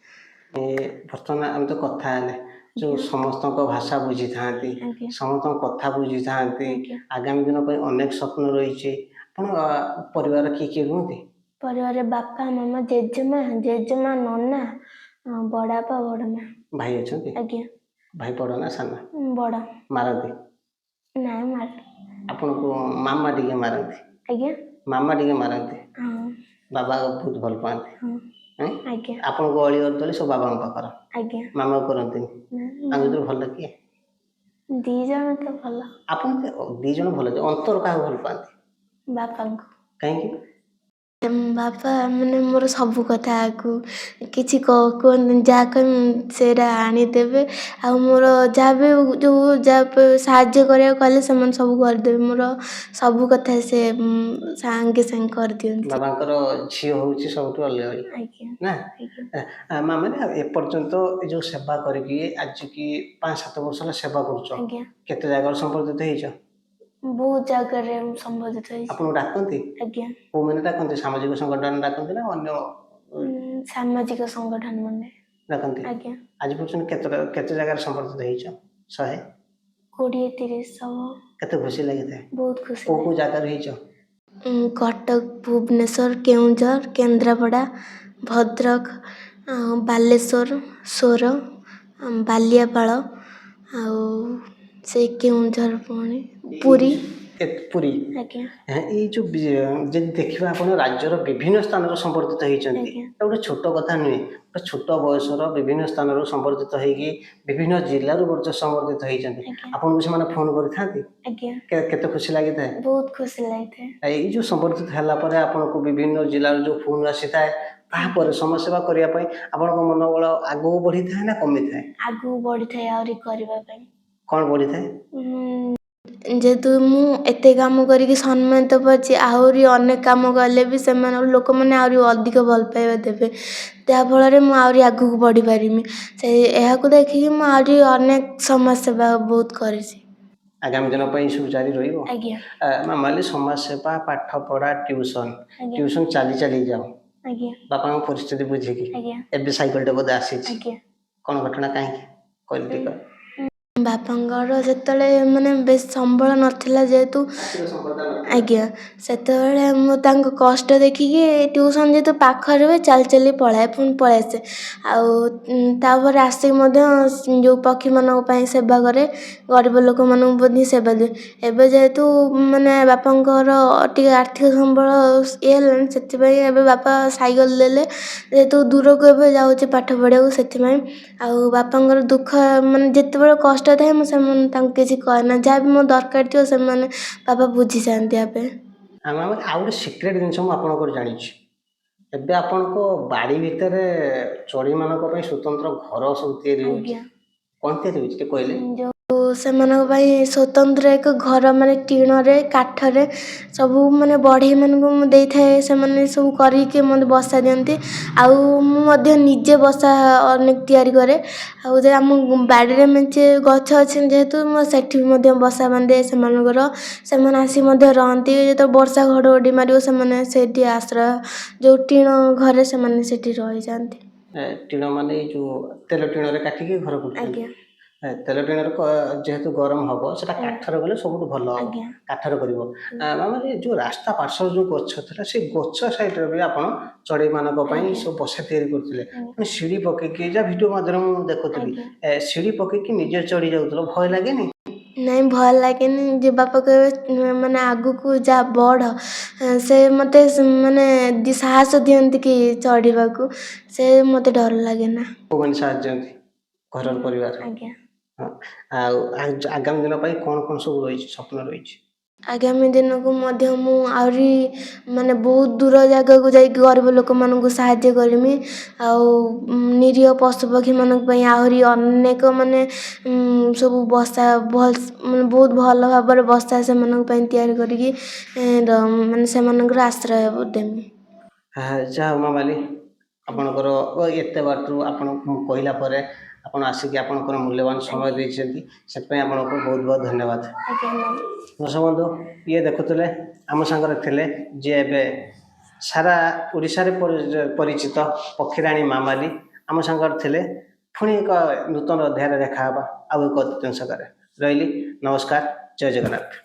ବର୍ତ୍ତମାନ ଆମେ ତ କଥା ହେଲେ ଯେଉଁ ସମସ୍ତଙ୍କ ଭାଷା ବୁଝିଥାନ୍ତି, ଆଜ୍ଞା ସମସ୍ତଙ୍କ କଥା ବୁଝିଥାନ୍ତି, ଆଜ୍ଞା ଆଗାମୀ ଦିନ ପାଇଁ ଅନେକ ସ୍ୱପ୍ନ ରହିଛି। ଆପଣ ପରିବାର କିଏ କିଏ ରୁହନ୍ତି? ପରିବାରରେ ବାପା ମାମା ଜେଜେମା ନନା ବଡ଼ବାପା ବଡ଼ମା। ଭାଇ ଅଛନ୍ତି? ଆଜ୍ଞା ଭାଇ ବଡ଼ ନା ସାନ? ବଡ଼। ମାରନ୍ତି? ନାଇଁ ମାର। ଆପଣଙ୍କୁ ମାମା ଟିକେ ମାରନ୍ତି? ଆଜ୍ଞା ମାମା ଟିକେ ମାରନ୍ତି? ହଁ ବାବା ବହୁତ ଭଲ ପାଆନ୍ତି? ହଁ ଏଁ? ଆଜ୍ଞା ଆପଣଙ୍କୁ ଅଳି ଅର୍ଦ୍ଦଳି ସବୁ ବାବାଙ୍କ ପାଖର, ଆଜ୍ଞା ମାମାକୁ କରନ୍ତିନି? ତାଙ୍କ ଭିତରୁ ଭଲ କିଏ? ଦି ଜଣ ତ ଭଲ। ଆପଣ ଦି ଜଣ ଭଲ, ଅନ୍ତର କାହାକୁ ଭଲ ପାଆନ୍ତି? ବାପାଙ୍କୁ। କାହିଁକି? ବାପା ମାନେ ମୋର ସବୁ କଥା କିଛି କୁହନ୍ତି ଯାହା କହିବି ସେଇଟା ଆଣିଦେବେ। ଆଉ ମୋର ଯାହା ବି ସାହାଯ୍ୟ କରିବାକୁ କହିଲେ ସେମାନେ ସବୁ କରିଦେବେ। ମୋର ସବୁ କଥା ସେ ସାଙ୍ଗେ ସାଙ୍ଗେ କରିଦିଅନ୍ତି। ବାବାଙ୍କର ଝିଅ ହେଉଛି ସବୁଠୁ ଅଲଗା ଆଜ୍ଞା ନା? ଆଜ୍ଞା ମାମାନେ ଏପର୍ଯ୍ୟନ୍ତ ଏ ଯେଉଁ ସେବା କରିକି ଆଜିକି 5-7 ବର୍ଷ ହେଲା ସେବା କରୁଛ, ଆଜ୍ଞା କେତେ ଜାଗାରେ ସମ୍ପର୍କିତ ହେଇଛ? ବହୁତ ଜାଗାରେ ସମ୍ବୋଧିତ ହେଇଛି। ଆପଣଙ୍କୁ ଡାକନ୍ତି? ଆଜ୍ଞା କୋଉମାନେ ଡାକନ୍ତି? ସାମାଜିକ ସଂଗଠନ ଡାକନ୍ତି ନା ଅନ୍ୟ ସାମାଜିକ ସଂଗଠନ ମାନେ ଡାକନ୍ତି? ଆଜ୍ଞା ଆଜି ପର୍ଯ୍ୟନ୍ତ କେତେ ଜାଗାରେ ସମ୍ପର୍କିତ ହେଇଛ? 100? 20-30 ହବ। କେତେ ଖୁସି ଲାଗିଥାଏ? ବହୁତ ଖୁସି କୋଉ ଲାଗେ। କୋଉ ଜାଗାରେ ହେଇଛ? କଟକ, ଭୁବନେଶ୍ୱର, କେଉଁଝର, କେନ୍ଦ୍ରାପଡ଼ା, ଭଦ୍ରକ, ବାଲେଶ୍ୱର, ସୋର, ବାଲିଆପାଳ, ଆଉ ସେଇ କେଉଁଝର ପୁଣି ପୁରୀ। ପୁରୀ? ଆଜ୍ଞା ଏଇ ଯେଉଁ ଯଦି ଦେଖିବା ଆପଣ ରାଜ୍ୟର ବିଭିନ୍ନ ସ୍ଥାନରୁ ସମ୍ପର୍କିତ ହେଇଛନ୍ତି, ଆଜ୍ଞା এটা ଗୋଟେ ଛୋଟ କଥା ନୁହେଁ। ଗୋଟେ ଛୋଟ ବୟସର ବିଭିନ୍ନ ସ୍ଥାନରୁ ସମ୍ପର୍କିତ ହେଇକି ବିଭିନ୍ନ ଜିଲ୍ଲାରୁ ମଧ୍ୟ ସମ୍ପର୍କିତ ହେଇଛନ୍ତି। ଆଜ୍ଞା ଆପଣଙ୍କୁ ସେମାନେ ଫୋନ୍ କରିଥାନ୍ତି? ଆଜ୍ଞା କେତେ ଖୁସି ଲାଗିଥାଏ? ବହୁତ ଖୁସି ଲାଗିଥାଏ। ଏଇ ଯେଉଁ ସମ୍ପର୍କିତ ହେଲା ପରେ ଆପଣଙ୍କୁ ବିଭିନ୍ନ ଜିଲ୍ଲାରୁ ଯେଉଁ ଫୋନ୍ ଆସିଥାଏ, ତାପରେ ସମାଜସେବା କରିବା ପାଇଁ ଆପଣଙ୍କ ମନୋବଳ ଆଗକୁ ବଢ଼ିଥାଏ ନା କମିଥାଏ? ଆଗକୁ ବଢ଼ିଥାଏ ଆହୁରି କରିବା ପାଇଁ। କ'ଣ ବଢ଼ିଥାଏ? ଯେହେତୁ ମୁଁ ଏତେ କାମ କରିକି ସମ୍ମାନିତ ପାଉଛି, ଆହୁରି ଅନେକ କାମ କଲେ ବି ସେମାନେ ଲୋକମାନେ ଆହୁରି ଅଧିକ ଭଲ ପାଇବା ଦେବେ। ଯାହାଫଳରେ ମୁଁ ଆହୁରି ଆଗକୁ ବଢ଼ିପାରିବି। ଏହାକୁ ଦେଖିକି ମୁଁ ଆହୁରି ଅନେକ ସମାଜସେବା ବହୁତ କରିଛି। ଆଗାମୀ ଦିନ ପାଇଁ ସବୁ ଜାରି ରହିବ? ଆଜ୍ଞା ମାମାଲି ସମାଜସେବା, ପାଠପଢ଼ା, ଟ୍ୟୁସନ୍ ଆଜ୍ଞା ଟ୍ୟୁସନ୍ ଚାଲି ଚାଲି ଯାଅ ଆଜ୍ଞା ବାପାଙ୍କ ପରିସ୍ଥିତି ବୁଝିକି। ଆଜ୍ଞା ଏବେ ସାଇକେଲଟେ ବୋଧେ ଆସିଛି, ଆଜ୍ଞା କ'ଣ ଘଟଣା କାହିଁକି କହିଲେ ଟିକେ? ବାପାଙ୍କର ଯେତେବେଳେ ମାନେ ବେଶୀ ସମ୍ବଳ ନଥିଲା ଯେହେତୁ ଆଜ୍ଞା ସେତେବେଳେ ମୁଁ ତାଙ୍କ କଷ୍ଟ ଦେଖିକି ଟ୍ୟୁସନ୍ ଯେହେତୁ ପାଖରେ ହୁଏ ଚାଲି ଚାଲି ପଳାଏ, ପୁଣି ପଳାଇ ଆସେ। ଆଉ ତାପରେ ଆସିକି ମଧ୍ୟ ଯେଉଁ ପକ୍ଷୀମାନଙ୍କ ପାଇଁ ସେବା କରେ, ଗରିବ ଲୋକମାନଙ୍କୁ ମଧ୍ୟ ସେବା ଦିଏ। ଏବେ ଯେହେତୁ ମାନେ ବାପାଙ୍କର ଟିକେ ଆର୍ଥିକ ସମ୍ବଳ ଇଏ ହେଲାଣି, ସେଥିପାଇଁ ଏବେ ବାପା ସାଇକେଲ ଦେଲେ ଯେହେତୁ ଦୂରକୁ ଏବେ ଯାଉଛି ପାଠ ପଢ଼ିବାକୁ, ସେଥିପାଇଁ। ଆଉ ବାପାଙ୍କର ଦୁଃଖ ମାନେ ଯେତେବେଳେ କଷ୍ଟ ଥାଏ ମୁଁ ତାଙ୍କୁ କିଛି କହେନା, ଯାହା ବି ମୋ ଦରକାର ଥିବ ସେମାନେ ବାପା ବୁଝିଯାଆନ୍ତି ଆପେ। ଆମେ ଆଉ ଗୋଟେ ସିକ୍ରେଟ୍ ଜିନିଷ ମୁଁ ଆପଣଙ୍କର ଜାଣିଛି। ଏବେ ଆପଣଙ୍କ ବାଡ଼ି ଭିତରେ ଚଢ଼େଇମାନଙ୍କ ପାଇଁ ସ୍ୱତନ୍ତ୍ର ଘର ସବୁ ତିଆରି ହେଉଛି। ଆଜ୍ଞା କ'ଣ ତିଆରି ହେଉଛି ଟିକେ କହିଲେ? ସେମାନଙ୍କ ପାଇଁ ସ୍ୱତନ୍ତ୍ର ଏକ ଘର ମାନେ ଟିଣରେ କାଠରେ ସବୁ ମାନେ ବଢ଼େଇମାନଙ୍କୁ ମୁଁ ଦେଇଥାଏ, ସେମାନେ ସବୁ କରିକି ମୋତେ ବସା ଦିଅନ୍ତି। ଆଉ ମୁଁ ମଧ୍ୟ ନିଜେ ବସା ଅନେକ ତିଆରି କରେ। ଆଉ ଯେ ଆମ ବାଡ଼ିରେ ମେଞ୍ଚେ ଗଛ ଅଛି ଯେହେତୁ ମୁଁ ସେଠି ବି ମଧ୍ୟ ବସା ବାନ୍ଧେ ସେମାନଙ୍କର। ସେମାନେ ଆସି ମଧ୍ୟ ରହନ୍ତି, ଯେତେବେଳେ ବର୍ଷା ଘଡ଼ଘଡ଼ି ମାରିବ ସେମାନେ ସେଇଠି ଆଶ୍ରୟ ଯେଉଁ ଟିଣ ଘରେ ସେମାନେ ସେଠି ରହିଯାଆନ୍ତି। ଟିଣ ମାନେ ଏଇ ଯେଉଁ ତେଲ ଟିଣରେ କାଟିକି ଘର କରୁଛନ୍ତି? ଆଜ୍ଞା ତେଲ ଟିଣରେ ଯେହେତୁ ଗରମ ହେବ, ସେଟା କାଠରେ ଗଲେ ସବୁଠୁ ଭଲ ହେବ। ଆଜ୍ଞା କାଠରେ କରିବ। ମାନେ ଯେଉଁ ରାସ୍ତା ପାର୍ଶ୍ୱରେ ଯେଉଁ ଗଛ ଥିଲା, ସେ ଗଛ ସାଇଡ଼୍ରେ ବି ଆପଣ ଚଢ଼େଇମାନଙ୍କ ପାଇଁ ଆଜ୍ଞା ସବୁ ବସା ତିଆରି କରୁଥିଲେ। ଆଜ୍ଞା ପୁଣି ସିଡ଼ି ପକେଇକି, ଯାହା ଭିଡ଼ିଓ ମାଧ୍ୟମରେ ମୁଁ ଦେଖୁଥିଲି, ଆଜ୍ଞା ସିଡ଼ି ପକେଇକି ନିଜେ ଚଢ଼ି ଯାଉଥିଲ, ଭୟ ଲାଗେନି? ନାଇଁ ଭଲ ଲାଗେନି। ଯେ ବାପା କହିବେ ମାନେ ଆଗକୁ ଯା ବଢ଼, ସେ ମୋତେ ମାନେ ସାହସ ଦିଅନ୍ତି କି ଚଢ଼ିବାକୁ, ସେ ମୋତେ ଡର ଲାଗେନା। କୋଉମାନେ ସାହାଯ୍ୟ ଦିଅନ୍ତି? ଘରର ପରିବାର? ଆଜ୍ଞା ହଁ। ଆଉ ଆଗାମୀ ଦିନ ପାଇଁ କ'ଣ କ'ଣ ସବୁ ରହିଛି, ସ୍ୱପ୍ନ ରହିଛି? ଆଗାମୀ ଦିନକୁ ମଧ୍ୟ ମୁଁ ଆହୁରି ମାନେ ବହୁତ ଦୂର ଜାଗାକୁ ଯାଇକି ଗରିବ ଲୋକମାନଙ୍କୁ ସାହାଯ୍ୟ କରିମି। ଆଉ ନିରୀହ ପଶୁପକ୍ଷୀମାନଙ୍କ ପାଇଁ ଆହୁରି ଅନେକ ମାନେ ସବୁ ବସା ମାନେ ବହୁତ ଭଲ ଭାବରେ ବସା ସେମାନଙ୍କ ପାଇଁ ତିଆରି କରିକି ମାନେ ସେମାନଙ୍କର ଆଶ୍ରୟ ଦେମି। ଯାହା ହଉ ମାମାଲି, ଆପଣଙ୍କର ଏତେ ବାଟରୁ ଆପଣ କହିଲା ପରେ ଆପଣ ଆସିକି ଆପଣଙ୍କର ମୂଲ୍ୟବାନ ସମୟ ଦେଇଛନ୍ତି, ସେଥିପାଇଁ ଆପଣଙ୍କୁ ବହୁତ ବହୁତ ଧନ୍ୟବାଦ। ଦର୍ଶକ ବନ୍ଧୁ, ଇଏ ଦେଖୁଥିଲେ ଆମ ସାଙ୍ଗରେ ଥିଲେ ଯିଏ ଏବେ ସାରା ଓଡ଼ିଶାରେ ପରିଚିତ ପକ୍ଷୀରାଣୀ ମାମାଲି ଆମ ସାଙ୍ଗରେ ଥିଲେ। ପୁଣି ଏକ ନୂତନ ଅଧ୍ୟାୟରେ ଦେଖା ହେବା ଆଉ ଏକ ଅତିଥି ସାଙ୍ଗରେ। ରହିଲି, ନମସ୍କାର, ଜୟ ଜଗନ୍ନାଥ।